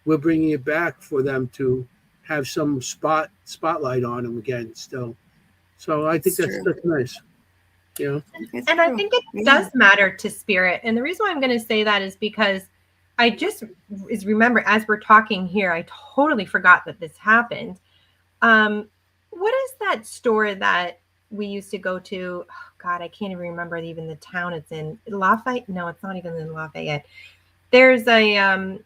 we're bringing it back for them to have some spotlight on them again still. So I think that's nice. And I think it does matter to spirit. And the reason why I'm going to say that is because I just remember, as we're talking here, I totally forgot that this happened. What is that store that we used to go to? Oh, God, I can't even remember even the town it's in. Lafayette? No, it's not even in Lafayette. There's a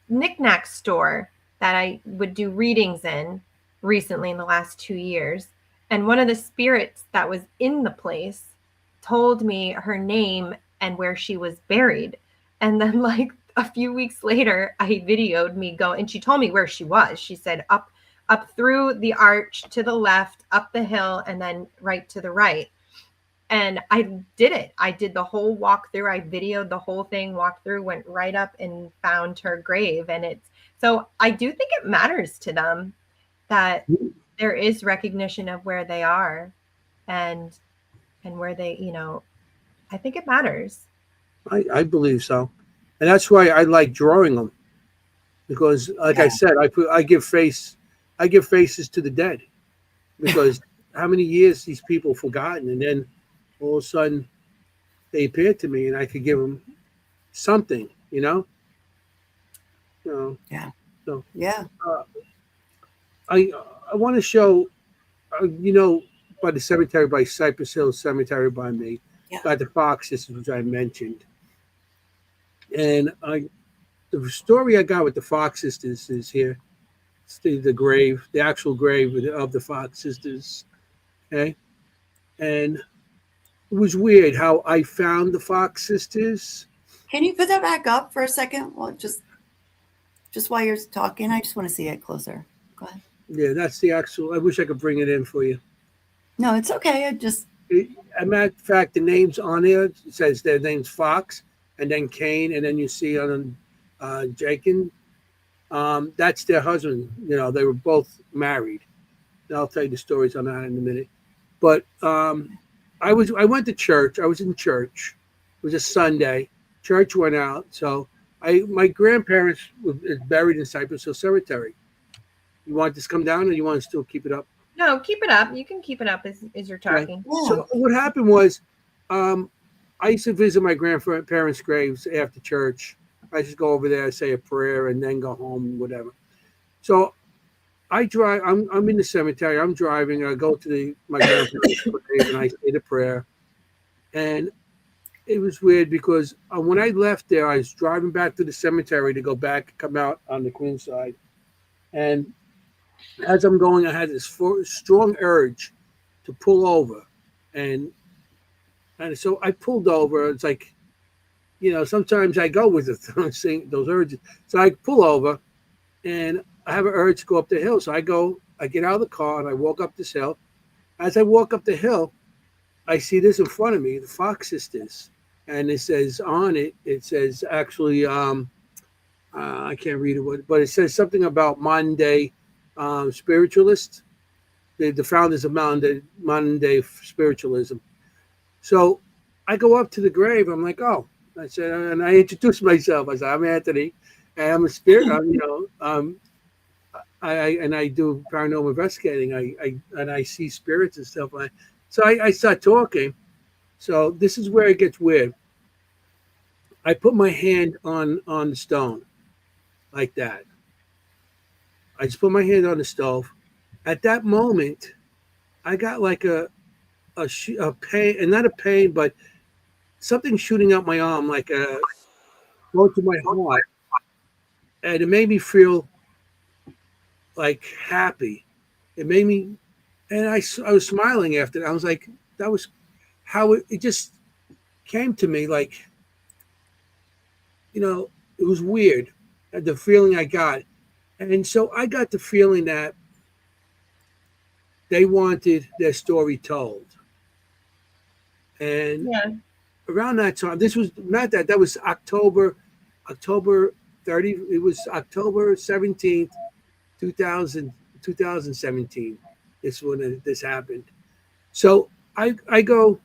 knickknack store that I would do readings in recently in the last 2 years. And one of the spirits that was in the place told me her name and where she was buried. And then like a few weeks later, I videoed me go, and she told me where she was. She said up through the arch to the left, up the hill, and then right to the right. And I did it. I did the whole walkthrough. I videoed the whole thing, walked through, went right up and found her grave. And so I do think it matters to them that there is recognition of where they are and where they, I think it matters. I believe so. And that's why I like drawing them, because like I said, I give faces to the dead, because how many years these people forgotten, and then all of a sudden they appear to me, and I could give them something, Yeah. So Yeah. I want to show, by the cemetery, by Cypress Hill Cemetery by me, Yeah. got the Fox sisters, which I mentioned. And the story I got with the Fox sisters is here. It's the grave, the actual grave of the Fox sisters. Okay. And it was weird how I found the Fox sisters. Can you put that back up for a second? Well, just while you're talking, I just want to see it closer. Go ahead. Yeah, that's the actual. I wish I could bring it in for you. No, it's okay. I just As a matter of fact, the names on there it says their name's Fox, and then Kane, and then you see on Jakin. That's their husband. You know, they were both married. I'll tell you the stories on that in a minute. But I went to church. I was in church. It was a Sunday. Church went out. So my grandparents were buried in Cypress Hill Cemetery. You want this to come down, or you want to still keep it up? No, keep it up. You can keep it up as you're talking. yeah. So what happened was, I used to visit my grandparents' graves after church. I just go over there, say a prayer, and then go home, whatever. So I drive. I'm in the cemetery. I'm driving. I go to my grandparents' grave, and I say the prayer. And it was weird because when I left there, I was driving back to the cemetery to go back, come out on the Queen side, and as I'm going, I had this strong urge to pull over, and so I pulled over. It's like, sometimes I go with those urges. So I pull over, and I have an urge to go up the hill. So I get out of the car, and I walk up this hill. As I walk up the hill, I see this in front of me, the Fox sisters, and it says on it. It says actually, I can't read it, but it says something about modern day spiritualists, the founders of modern day spiritualism. So I go up to the grave. I'm like, oh, I said, and I introduced myself. I said, I'm Anthony, and I'm a spirit. I do paranormal investigating. I see spirits and stuff. So I start talking. So this is where it gets weird. I put my hand on the stone, like that. I just put my hand on the stove. At that moment, I got like a pain, and not a pain, but something shooting out my arm, like go to my heart, and it made me feel like happy. It made me, and I was smiling after that. I was like, that was how it just came to me. Like, it was weird, the feeling I got. And so I got the feeling that they wanted their story told. And around that time, this was not that was October 30. It was October 17th, 2017. This when this happened. So I go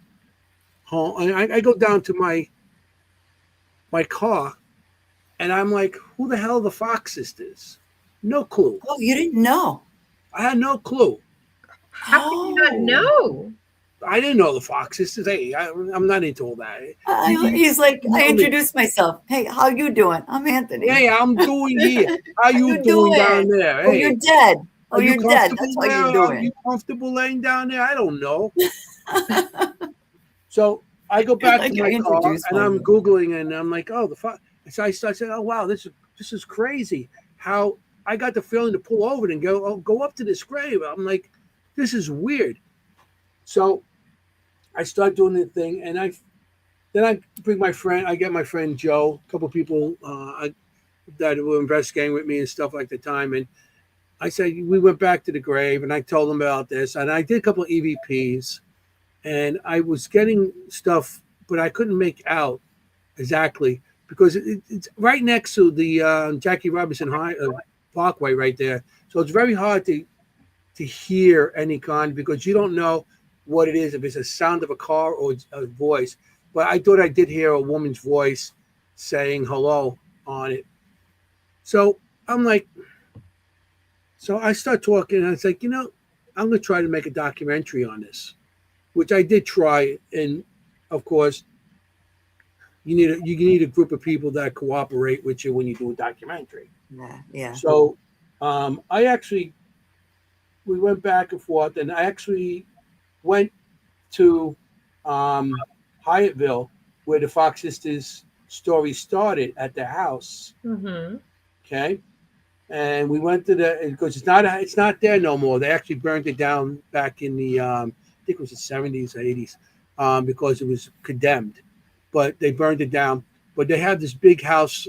home. I go down to my car, and I'm like, who the hell are the Fox sisters? No clue. Oh, you didn't know? I had no clue. How can you not know? I didn't know the Fox sisters. Hey, I'm not into all that. He's like, I introduced myself. Hey, how you doing? I'm Anthony. Hey, I'm doing here. How you doing down there? Oh, Hey, you're dead. Oh, you're dead. comfortable That's why there? you're Are doing. you comfortable laying down there? I don't know. So I go back Like to I my car, introduced and I'm myself. Googling, and I'm like, oh, the Fox. So I said, oh wow, this is crazy. How I got the feeling to pull over and go up to this grave. I'm like, this is weird. So I start doing the thing, and I bring my friend. I get my friend Joe, a couple of people that were investigating with me and stuff like the time. And I said we went back to the grave, and I told them about this, and I did a couple of EVPs, and I was getting stuff, but I couldn't make out exactly because it's right next to the Jackie Robinson Parkway right there. So it's very hard to hear any kind because you don't know what it is, if it's a sound of a car or a voice. But I thought I did hear a woman's voice saying hello on it. So I'm like, so I start talking, and it's like, I'm going to try to make a documentary on this, which I did try. And of course, you need a group of people that cooperate with you when you do a documentary. Yeah. So we went back and forth, and I actually went to Hyattville, where the Fox sisters story started at the house. Mm-hmm. Okay, and we went to the because it's not there no more. They actually burned it down back in the I think it was the 70s or 80s because it was condemned, but they burned it down. But they have this big house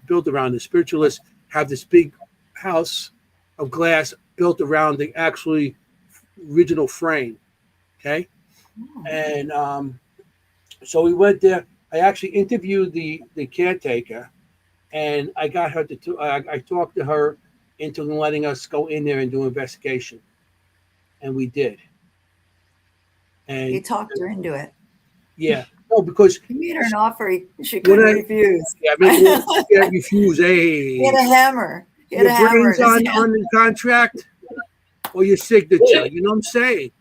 built around the spiritualists have this big house of glass built around the actually original frame. Okay, and so we went there. I actually interviewed the caretaker, and I got her to. I talked to her into letting us go in there and do an investigation, and we did. You And talked her into it. yeah, no, because You made her an offer she when couldn't I refuse. yeah, I mean, you can't refuse. He had Hey, a hammer. He had your a hammer. brains on the contract or your signature. You know what I'm saying?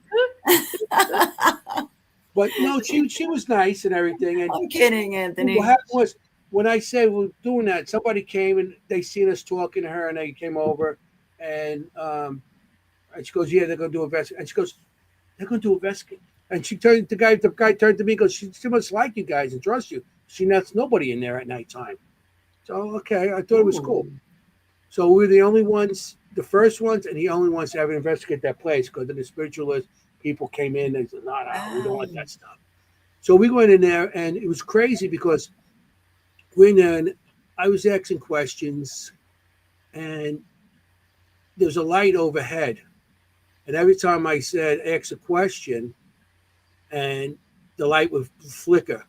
But no, she was nice and everything. And I'm kidding, what Anthony. happened was when I said we're doing that, somebody came and they seen us talking to her, and they came over, and she goes, "Yeah, they're gonna do a vest." And she goes, "They're gonna do a vest." And she turned the guy turned to me, and goes, she must like you guys and trust you. She lets nobody in there at nighttime. So okay, I thought it was cool. Ooh. So we're the only ones, the first ones, and the only ones to ever investigate that place because the spiritualist people came in and said, no, we don't want Wow. that stuff. So we went in there, and it was crazy because we're in there, and I was asking questions, and there's a light overhead. And every time I said, ask a question, and the light would flicker.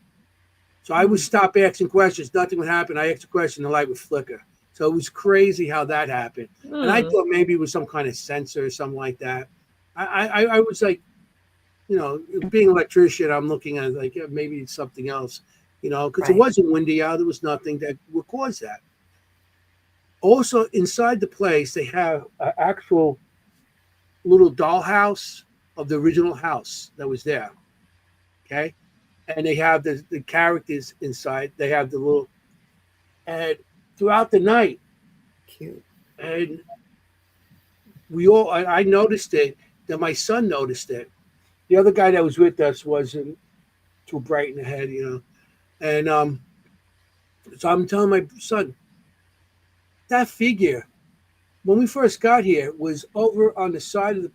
So I would stop asking questions, nothing would happen. I asked a question, the light would flicker. So it was crazy how that happened. And I thought maybe it was some kind of sensor or something like that. I was like, being an electrician, I'm looking at it like maybe it's something else, because it Right. wasn't windy out. There was nothing that would cause that. Also, inside the place, they have an actual little dollhouse of the original house that was there. Okay. And they have the characters inside. They have the little, and throughout the night, Cute. and I noticed it, that my son noticed it. The other guy that was with us wasn't too bright in the head. And so I'm telling my son, that figure, when we first got here, was over on the side of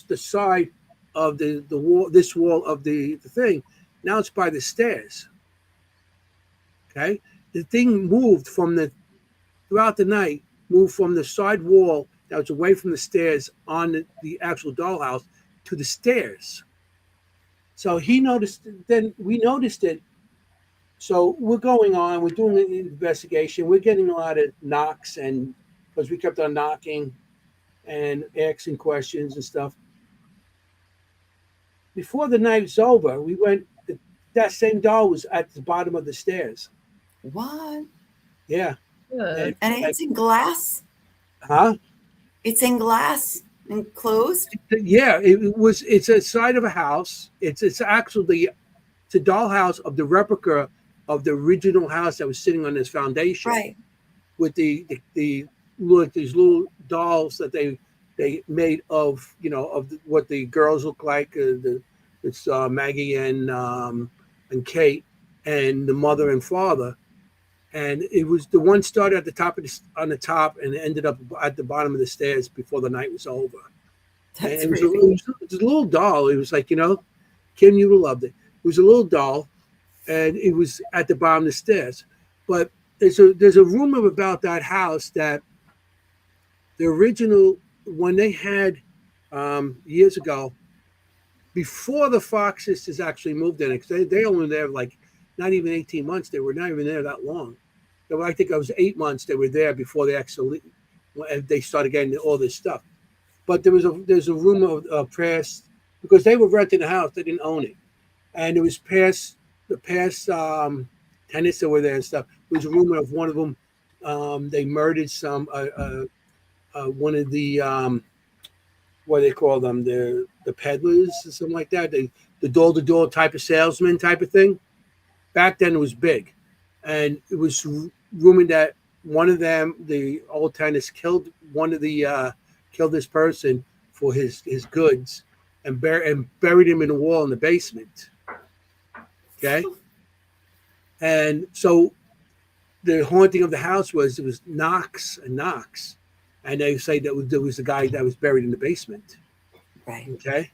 the side of the wall, this wall of the thing. Now it's by the stairs. Okay, the thing moved throughout the night, moved from the side wall that was away from the stairs on the actual dollhouse to the stairs. So he noticed. Then we noticed it. So we're going on. We're doing an investigation. We're getting a lot of knocks, and because we kept on knocking and asking questions and stuff. Before the night was over, we went. That same doll was at the bottom of the stairs. What? Yeah. Good. And it's in glass? Huh? It's in glass and closed? Yeah. It was. It's a side of a house. It's actually it's a dollhouse of the replica of the original house that was sitting on this foundation. Right. With the look these little dolls that they made of what the girls look like. It's Maggie and Kate and the mother and father, and it was the one started at the top on the top and ended up at the bottom of the stairs before the night was over. And That's it was, creepy. it was a little doll. It was like Kim, you would have loved it. It was a little doll, and it was at the bottom of the stairs. But there's a rumor about that house that the original when they had years ago, before the Fox sisters actually moved in it, because they only were there like not even 18 months. They were not even there that long. I think it was 8 months they were there before they started getting all this stuff. But there's a rumor of past, because they were renting the house, they didn't own it, and it was the past tenants that were there and stuff. There was a rumor of one of them. They murdered one of the what do they call them, the peddlers or something like that. The door to door type of salesman type of thing. Back then it was big, and it was rumored that one of them, the old tenants, killed this person for his goods and buried him in a wall in the basement. Okay. And so the haunting of the house was, it was knocks and knocks. And they say that there was a guy that was buried in the basement. Right. Okay.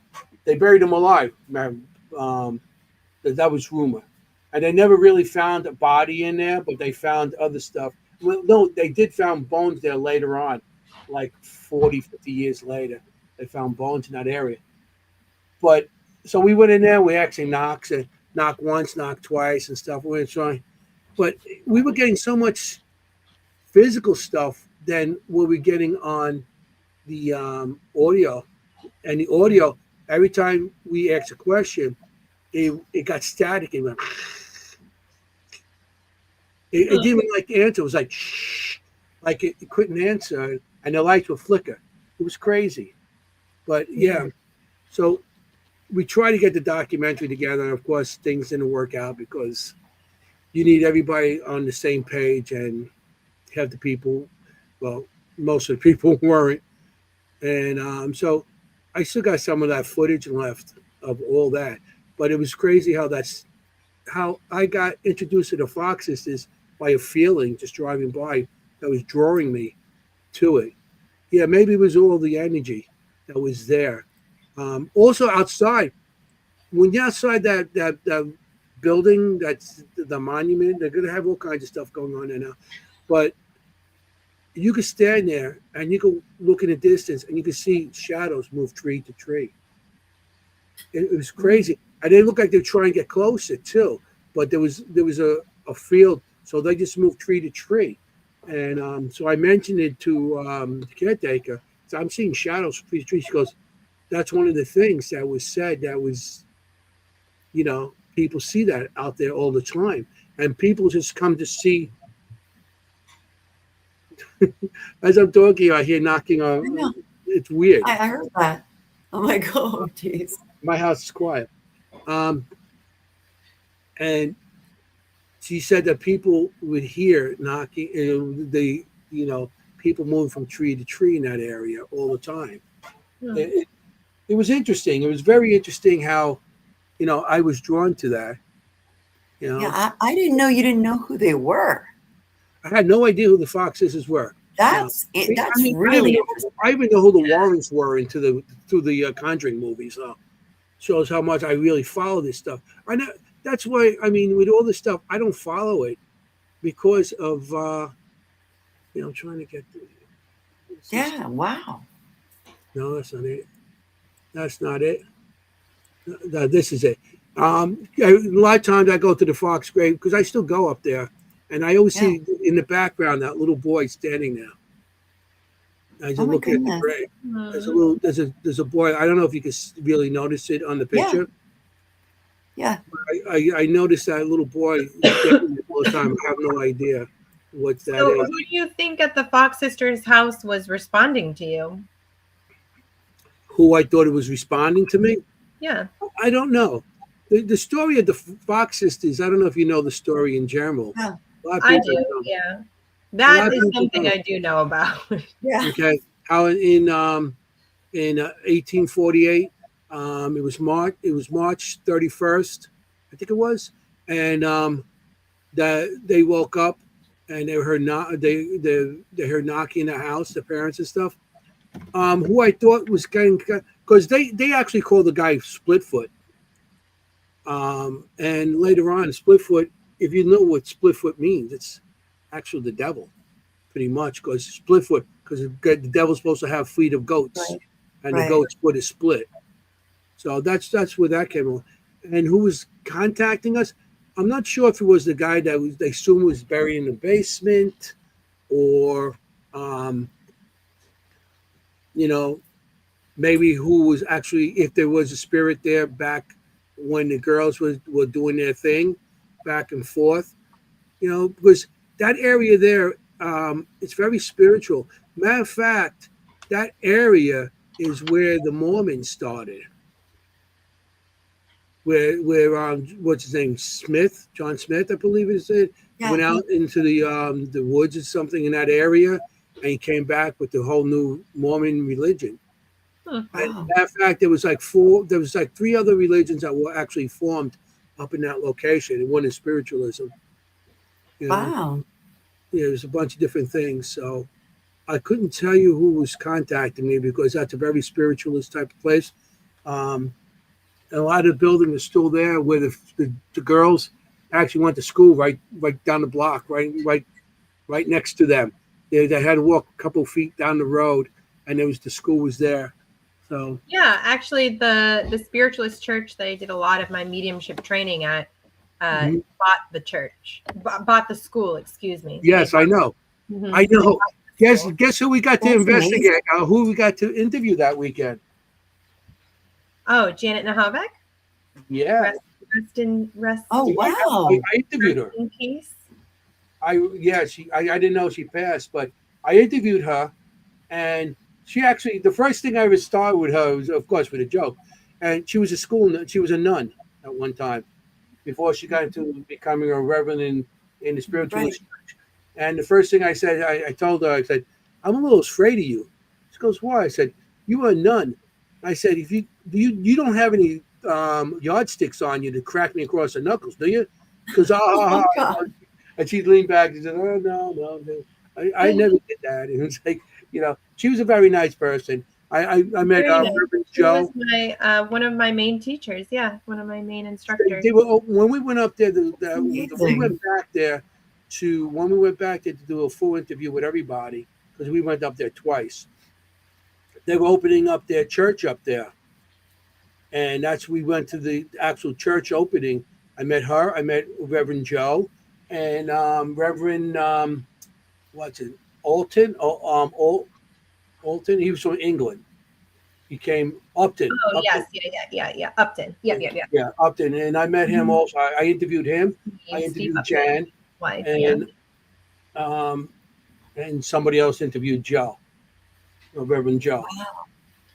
They buried him alive. That was rumor. And they never really found a body in there, but they found other stuff. Well, no, they did found bones there later on, like 40, 50 years later. They found bones in that area. But so we went in there, we actually knocked once, knocked twice and stuff. We were trying, but we were getting so much physical stuff than we were getting on the audio. And the audio, every time we asked a question, it got static. It went, it didn't like to answer. It was like, shh, like it couldn't answer, and the lights would flicker. It was crazy. But yeah, so we tried to get the documentary together, and of course, things didn't work out because you need everybody on the same page and have the people. Well, most of the people weren't, and so I still got some of that footage left of all that. But it was crazy how I got introduced to the Fox Sisters by a feeling just driving by that was drawing me to it. Yeah, maybe it was all the energy that was there. Also outside, when you're outside that building, that's the monument, they're going to have all kinds of stuff going on there now. But you could stand there and you could look in the distance and you could see shadows move tree to tree. It was crazy. And they looked like they were trying to get closer too. But there was a field, so they just moved tree to tree. And so I mentioned it to the caretaker. So I'm seeing shadows from tree to tree. She goes, that's one of the things that was said that was, people see that out there all the time. And people just come to see. As I'm talking, I hear knocking on. It's weird. I heard that. I'm like, oh, geez. My house is quiet. And she said that people would hear knocking, people moving from tree to tree in that area all the time. Yeah. It was interesting. It was very interesting how, I was drawn to that. Yeah, I didn't know you didn't know who they were. I had no idea who the Fox Sisters were. That's it. That's really interesting. I even know who the Warrens were through the Conjuring movies. So shows how much I really follow this stuff. I know that's why. I mean, with all this stuff, I don't follow it because of I'm trying to get. Yeah. Wow. No, that's not it. That's not it. No, this is it. A lot of times I go to the Fox grave because I still go up there, and I always see in the background that little boy standing there. I just look at the grave. There's a boy. I don't know if you can really notice it on the picture. Yeah. I noticed that little boy standing there all the time. I have no idea what that is. So who do you think at the Fox Sisters' house was responding to you? Who I thought it was responding to me? Yeah. I don't know. The story of the Fox Sisters, I don't know if you know the story in general. Yeah. I do, yeah. That is something I do know about. Yeah. Okay. How in 1848, it was March 31st, I think it was, and that they woke up and they heard they heard knocking in the house, the parents and stuff. Who I thought was getting, because they actually called the guy Splitfoot. And later on, Splitfoot, if you know what Splitfoot means, it's actually the devil, pretty much, because Splitfoot, because the devil's supposed to have feet of goats, and the goat's foot is split. So that's where that came from. And who was contacting us? I'm not sure if it was the guy that they assumed was buried in the basement, or maybe who was actually, if there was a spirit there back when the girls were doing their thing back and forth, because that area there, it's very spiritual. Matter of fact, that area is where the Mormons started. Where what's his name, John Smith, I believe is it, went out into the woods or something in that area, and he came back with the whole new Mormon religion. And matter of fact, there was like three other religions that were actually formed up in that location, and one is spiritualism. You know, Wow. yeah, there's a bunch of different things. So I couldn't tell you who was contacting me because that's a very spiritualist type of place. Um, and a lot of the building is still there where the girls actually went to school right down the block, right next to them. They had to walk a couple feet down the road, and the school was there. So Yeah, actually, the spiritualist church that I did a lot of my mediumship training at Mhm. bought the church, bought the school. Excuse me. yes, I know. Mhm. I know. Guess School. guess who we got to That's investigate? Who we got to interview that weekend? Oh, Janet Nahavek. Yeah, Rest Oh, wow. I interviewed her. in peace. I didn't know she passed, but I interviewed her, and she actually the first thing I ever started with her was, of course, with a joke, and she was she was a nun at one time before she got into becoming a reverend in the Right. spiritualist church. And the first thing I said, I told her, I said, I'm a little afraid of you. She goes, why? I said, you are a nun. I said, if you don't have any yardsticks on you to crack me across the knuckles, do you? Because Oh, God. and she leaned back and said, oh no. I never did that. It was like, she was a very nice person. I met Very nice. Reverend She was Joe. my one of my main teachers. Yeah, one of my main instructors. They were when we went up there. Amazing. We went back there to do a full interview with everybody because we went up there twice. They were opening up their church up there, and we went to the actual church opening. I met her. I met Reverend Joe, and Reverend what's it, Alton? Alton. He was from England. He came Upton. Oh Upton. yes, yeah. Upton. Yeah. Yeah, Upton, and I met him also. I interviewed him. I Steve interviewed Upton, Jan, wife. Yeah. and somebody else interviewed Joe, Reverend Joe.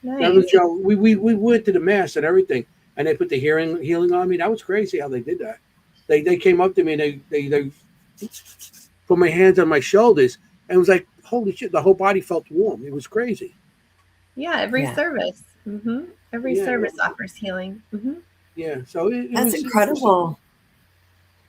Reverend Nice. Joe. We went to the mass and everything, and they put the healing on me. That was crazy how they did that. They came up to me and they put my hands on my shoulders, and it was like holy shit. The whole body felt warm. It was crazy. Yeah, every Yeah. service. Every Yeah. service offers healing. Yeah, so it That's was incredible.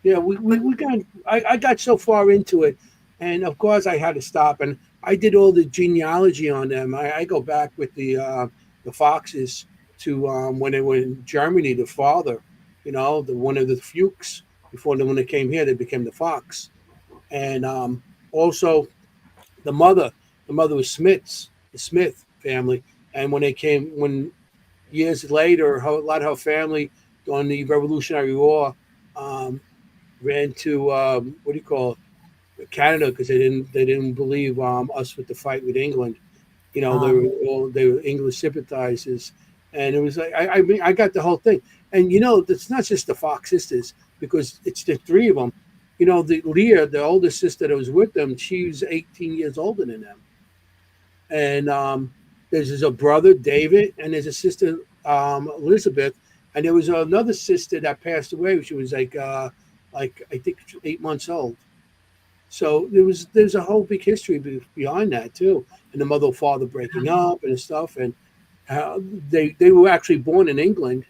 Yeah, we got. I got so far into it, and of course I had to stop. And I did all the genealogy on them. I go back with the Foxes to when they were in Germany. The father, the one of the Fuchs before when they came here, they became the Fox, and also the mother. The mother was Smiths, the Smith family, and when years later, a lot of her family during the Revolutionary War. Ran to what do you call it, Canada because they didn't believe us with the fight with England. They were English sympathizers, and it was like I mean I got the whole thing. And it's not just the Fox sisters because it's the three of them. The Leah, the oldest sister that was with them, she was 18 years older than them. And there's a brother David, and there's a sister Elizabeth, and there was another sister that passed away. She was like I think 8 months old. So there's a whole big history behind that too, and the mother and father breaking up and stuff, and how they were actually born in England,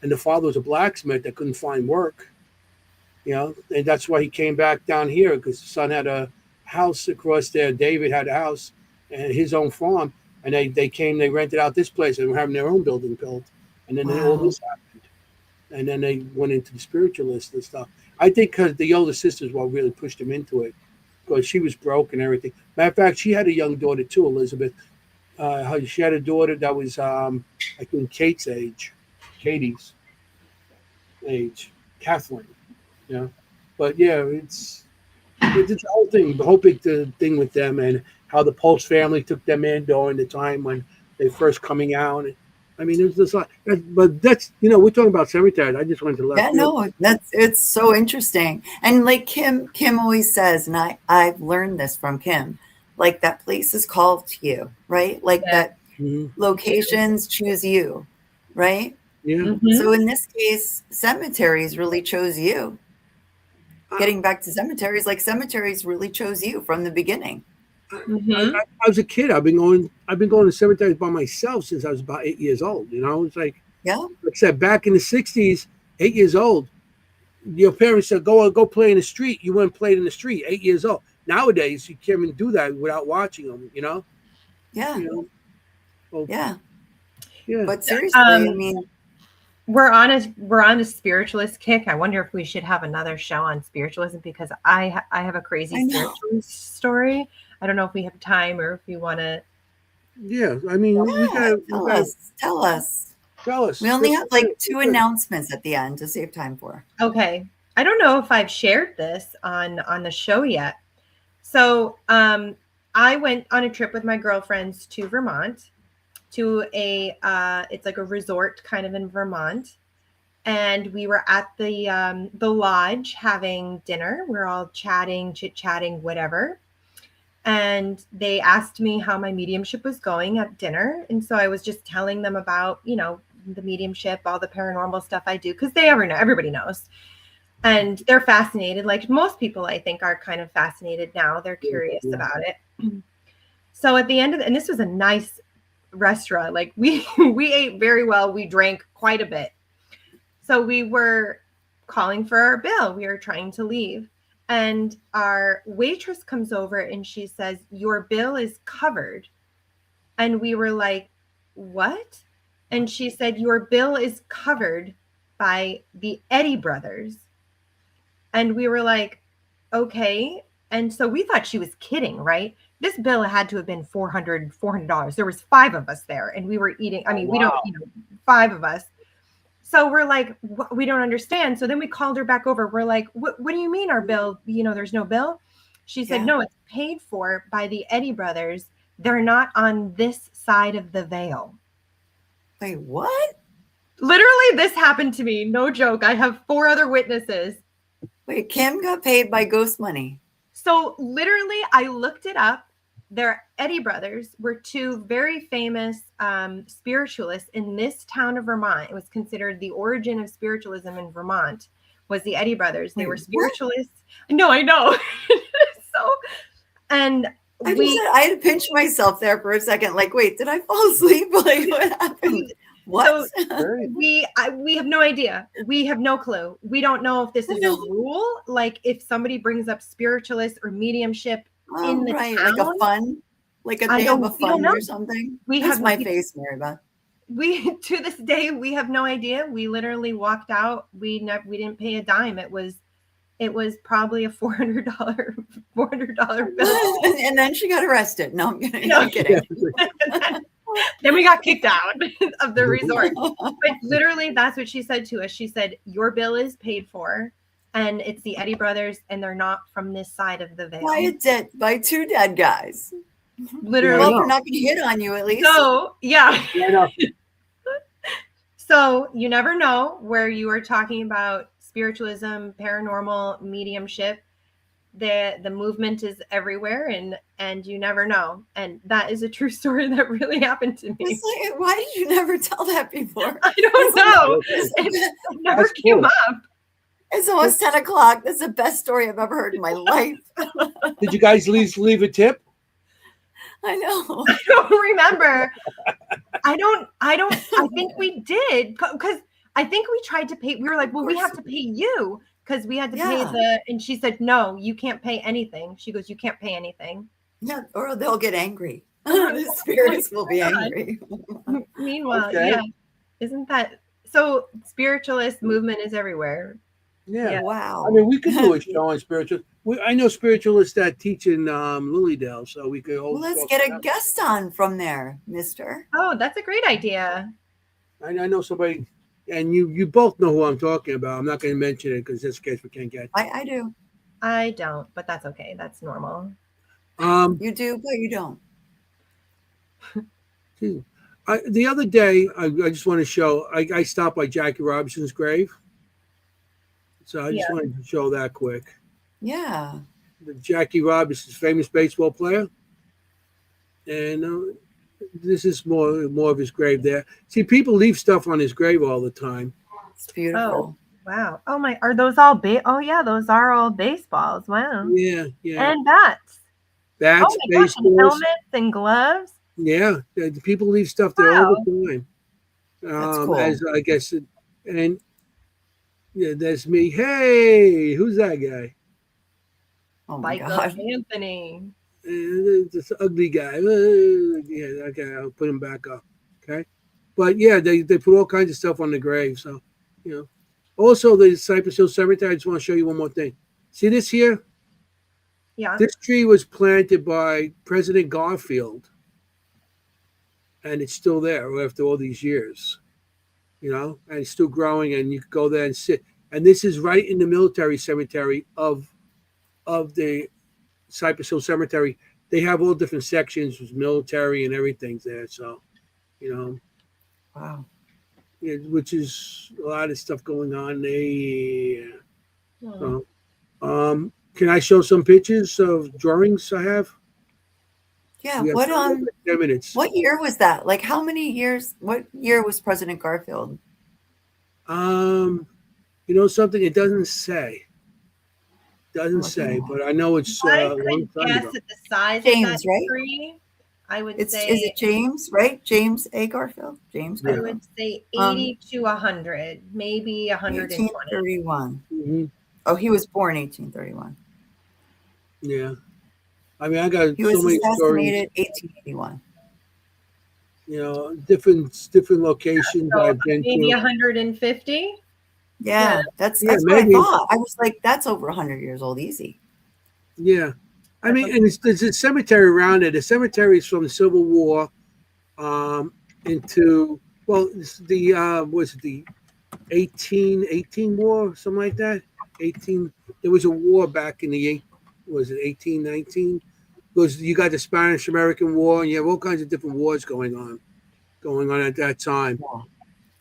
and the father was a blacksmith that couldn't find work, and that's why he came back down here because the son had a house across there. David had a house and his own farm, and they rented out this place and were having their own building built, and then all Wow. this happened, and then they went into the spiritualist and stuff. I think because the older sisters what really pushed him into it because she was broke and everything. Matter of fact, she had a young daughter too, Elizabeth. She had a daughter that was I think Katie's age, Kathleen. But yeah, it's the whole thing, the whole big thing with them and how the Pulse family took them in during the time when they first coming out. I mean, there's this lot, but that's we're talking about cemeteries. I just wanted to let Yeah, no, it's so interesting. And like Kimm always says, and I've learned this from Kimm, like that place is called to you, right? Like that locations choose you, right? Yeah. So in this case, cemeteries really chose you. Getting back to cemeteries, like cemeteries really chose you from the beginning. I was a kid. I've been going to cemeteries by myself since I was about 8 years old. It's like, Yeah. like I said, back in the '60s, 8 years old, your parents said, go play in the street. You went and played in the street, 8 years old. Nowadays, you can't even do that without watching them, Yeah. Well, Yeah. yeah. But seriously, I Um, mean, we're on a spiritualist kick. I wonder if we should have another show on spiritualism because I have a I crazy know. spiritualist story. I don't know if we have time or if we want to. Yeah. I mean, we Yeah, got tell us. Tell us. tell us. We only have like 2 Good. announcements at the end to save time for. Okay, I don't know if I've shared this on the show yet. So I went on a trip with my girlfriends to Vermont, to it's like a resort kind of in Vermont, and we were at the lodge having dinner. We're all chatting, chit chatting, whatever. And they asked me how my mediumship was going at dinner, and so I was just telling them about the mediumship, all the paranormal stuff I do, because everybody knows. And they're fascinated, like most people I think are kind of fascinated now. They're curious about it. So at the end of and this was a nice restaurant, like we ate very well, we drank quite a bit. So we were calling for our bill, we were trying to leave, and our waitress comes over and she says, your bill is covered. And we were like, what? And she said, your bill is covered by the Eddy brothers. And we were like, okay. And so we thought she was kidding, right? This bill had to have been $400. There was 5 of us there and we were eating. I mean, we don't, 5 of us. So we're like, we don't understand. So then we called her back over. We're like, what do you mean our bill? There's no bill. She said, no, it's paid for by the Eddy brothers. They're not on this side of the veil. Wait, what? Literally, this happened to me. No joke. I have 4 other witnesses. Wait, Kimm got paid by ghost money. So literally, I looked it up. Their Eddy brothers were 2 very famous spiritualists in this town of Vermont. It was considered the origin of spiritualism in Vermont was the Eddy brothers. They were spiritualists. No, I know. And I had to pinch myself there for a second. Like, wait, did I fall asleep? Like, what happened? What? So we have no idea. We have no clue. We don't know if this is a rule. Like if somebody brings up spiritualist or mediumship in the town, like a fun, like a day of a fun or something. That's my face, Mary Beth. We to this day we have no idea. We literally walked out. We didn't pay a dime. It was probably a $400 bill. And then she got arrested. No, I'm kidding. No, I'm kidding. Then we got kicked out of the resort. But literally, that's what she said to us. She said, your bill is paid for, and it's the Eddy brothers, and they're not from this side of the veil. By 2 dead guys. Literally. Well, they're not going to hit on you at least. So, yeah. So, you never know where you are talking about spiritualism, paranormal, mediumship. The movement is everywhere, and you never know. And that is a true story that really happened to me. It's like, why did you never tell that before? I don't know. It never came up. It's almost 10 o'clock. That's the best story I've ever heard in my life. Did you guys leave a tip? I know. I don't remember. I think we did because I think we tried to pay. We were like, well, we have to pay you. Because we had to pay and she said, no, you can't pay anything. She goes, you can't pay anything. No, or they'll get angry. The spirits will be angry. Meanwhile, yeah. Isn't that so? Spiritualist movement is everywhere. Yeah. Wow. I mean, we could do a show on spiritual. I know spiritualists that teach in Lilydale, so we could. Well, let's get a guest on from there, mister. Oh, that's a great idea. I know somebody. And you both know who I'm talking about. I'm not going to mention it because this case we can't get. I do. I don't, but that's okay. That's normal. You do, but you don't. The other day, I just want to show. I stopped by Jackie Robinson's grave, so I just wanted to show that quick. Yeah. Jackie Robinson's famous baseball player, and this is more of his grave there. See, people leave stuff on his grave all the time. It's beautiful. Oh, wow. Oh my, are those all oh yeah, those are all baseballs. Wow. Yeah. And bats. Bats, oh my gosh, and helmets and gloves. Yeah, people leave stuff there all the time. That's cool. As I guess, and Yeah, that's me. Hey, who's that guy? Oh my Biker God. Anthony. This ugly guy. Yeah, okay, I'll put him back up. Okay. But yeah, they put all kinds of stuff on the grave. So, you know. Also, the Cypress Hill Cemetery, I just want to show you one more thing. See this here? Yeah. This tree was planted by President Garfield, and it's still there after all these years, and it's still growing, and you could go there and sit. And this is right in the military cemetery of the Cypress Hill Cemetery. They have all different sections with military and everything there. So, you know, Wow. which is a lot of stuff going on there. Oh. So, can I show some pictures of drawings I have? Yeah. We have What 10 minutes. what year was that? Like how many years? What year was President Garfield? Something it doesn't say. Doesn't Looking say, at but I know it's I a long could time guess ago. at the size James, of that right? tree. I would Is say it James, right? James A. Garfield? James Yeah. I Garfield. would say 80 to 100, maybe 120. 1831. Hmm. Oh, he was born 1831. Yeah. I mean, I got He so was many stories. assassinated 1881. Different locations So I've been maybe to. 150. Yeah, that's Yeah, what I maybe. thought. I was like, that's over 100 years old, easy. Yeah. I mean, and there's a cemetery around it. The cemetery is from the Civil War into, well, it's was it the 1818 war, something like that? 18, there was a war back in the, was it 1819? Because you got the Spanish American War, and you have all kinds of different wars going on at that time.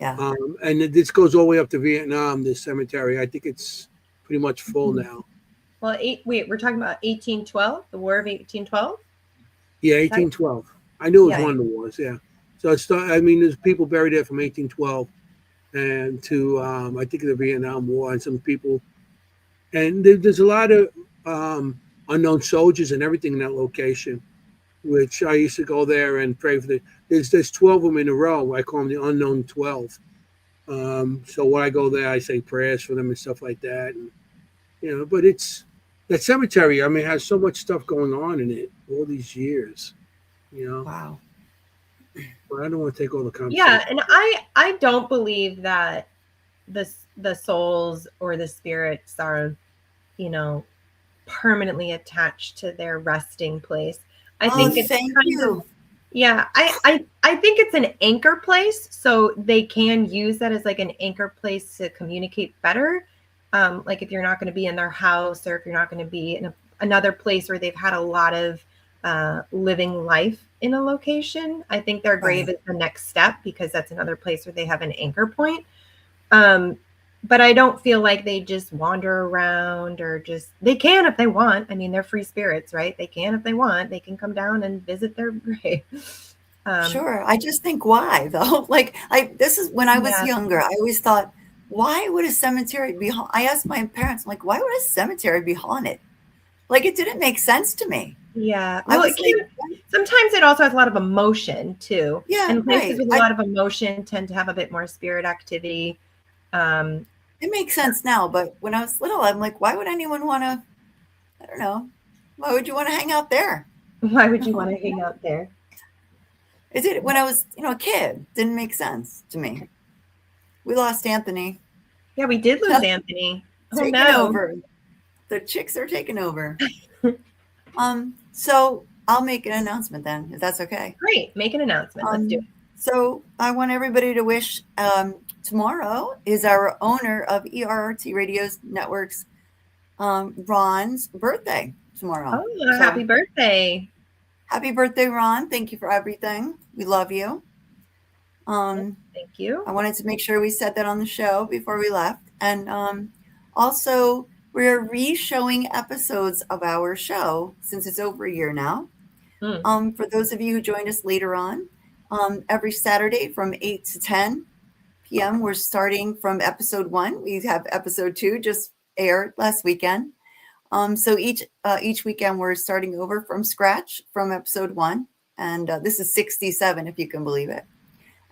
Yeah. And this goes all the way up to Vietnam, this cemetery. I think it's pretty much full now. Well, we're talking about 1812, the War of 1812. Yeah, 1812. I knew it was Yeah. one of the wars, yeah. So I mean, there's people buried there from 1812 and to, I think, the Vietnam War, and some people. And there's a lot of unknown soldiers and everything in that location, which I used to go there and pray for. There's 12 of them in a row. I call them the unknown 12. So when I go there, I say prayers for them and stuff like that. And, but it's that cemetery. I mean, it has so much stuff going on in it all these years. Wow. But I don't want to take all the conversation. Yeah, and I don't believe that the souls or the spirits are, permanently attached to their resting place. I think it's thank kind you. of, yeah, I think it's an anchor place, so they can use that as like an anchor place to communicate better. Like if you're not going to be in their house, or if you're not going to be in another place where they've had a lot of living life in a location, I think their grave is the next step, because that's another place where they have an anchor point. But I don't feel like they just wander around, or they can if they want. I mean, they're free spirits, right? They can if they want. They can come down and visit their grave. Sure. I just think why though? Like this is when I was younger, I always thought, why would a cemetery be I asked my parents, I'm like, why would a cemetery be haunted? Like it didn't make sense to me. Yeah. Well, sometimes it also has a lot of emotion too. Yeah. And places with a lot of emotion tend to have a bit more spirit activity. It makes sense now, but when I was little, I'm like, why would anyone want to, I don't know, why would you want to hang out there? Why would you want to hang out there? It did when I was, a kid. Didn't make sense to me. We lost Anthony. Yeah, we did lose Anthony. Taking over. The chicks are taking over. So I'll make an announcement then, if that's okay. Great. Make an announcement. Let's do it. So I want everybody to wish tomorrow is our owner of ERRT Radio's Networks, Ron's birthday tomorrow. Oh, happy birthday. Happy birthday, Ron. Thank you for everything. We love you. Thank you. I wanted to make sure we said that on the show before we left. And also, we're re-showing episodes of our show since it's over a year now. For those of you who joined us later on, every Saturday from 8 to 10 p.m., we're starting from episode 1. We have episode 2 just aired last weekend. So each weekend we're starting over from scratch from episode 1. And this is 67, if you can believe it.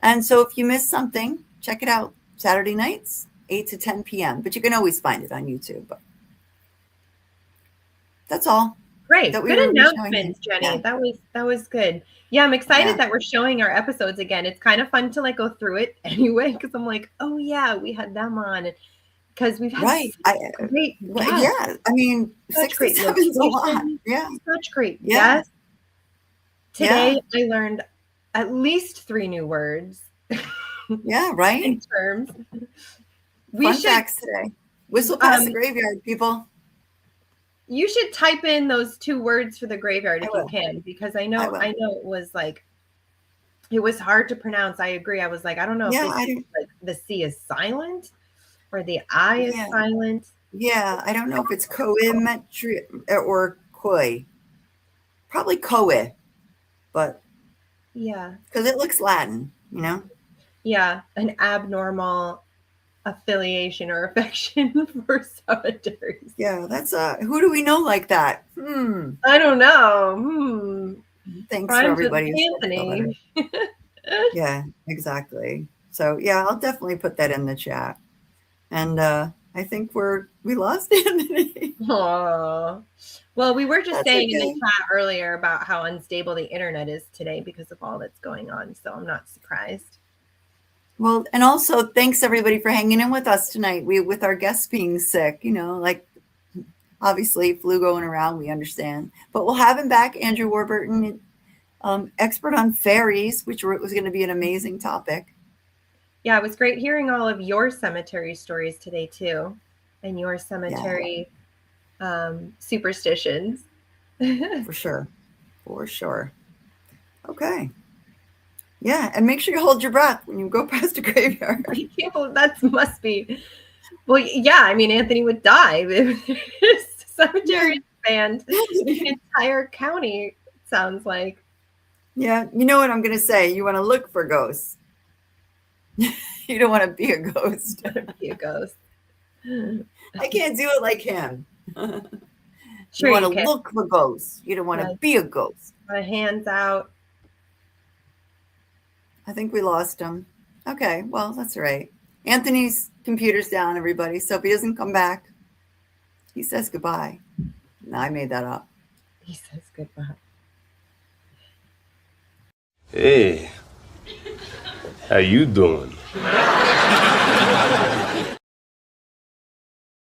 And so if you missed something, check it out. Saturday nights, 8 to 10 p.m. But you can always find it on YouTube. But that's all. Great. That we Good were showing announcements, you. Jenny. Yeah. That was good. Yeah, I'm excited Yeah. that we're showing our episodes again. It's kind of fun to like go through it anyway, because I'm like, oh yeah, we had them on. Because we've had Right. great guests, Yeah. I mean, such great 67 is a lot. locations, Yeah. such great Yeah. guests. Today Yeah. I learned at least 3 new words Yeah. Right. and terms. We Fun should facts today. Whistle past the graveyard, people. you should type in those 2 words for the graveyard I if you will. can, because I I know will. it was like it was hard to pronounce. I agree. I was like, I don't know Yeah, if I it's don't. like the C is silent or the I is Yeah. silent. Yeah, I don't know if it's coimetry or koi. Probably koe, but Yeah. because it looks Latin, you know? Yeah. An abnormal affiliation or affection for cemeteries. Yeah, that's who do we know like that? I don't know. Thanks for Rhymes with everybody who said the letter. Anthony. Yeah, exactly. So yeah, I'll definitely put that in the chat. And I think we lost Anthony. Aww. Well, we were just That's saying in okay. the chat earlier about how unstable the internet is today because of all that's going on. So I'm not surprised. Well, and also thanks everybody for hanging in with us tonight. With our guests being sick, you know, like obviously flu going around, we understand. But we'll have him back, Andrew Warburton, expert on fairies, which was going to be an amazing topic. Yeah, it was great hearing all of your cemetery stories today too, and your cemetery superstitions. For sure. For sure. Okay. Yeah, and make sure you hold your breath when you go past a graveyard. That must be. Well, yeah. I mean, Anthony would die if his cemetery banned the entire county. It sounds like. Yeah, you know what I'm going to say. You want to look for ghosts. You don't want to be a ghost. Be a ghost. I can't do it like him. Sure, you want to can. look for ghosts. You don't want to be a ghost. My hands out. I think we lost him. Okay, well, that's all right. Anthony's computer's down, everybody. So if he doesn't come back, he says goodbye. No, I made that up. He says goodbye. Hey, how you doing?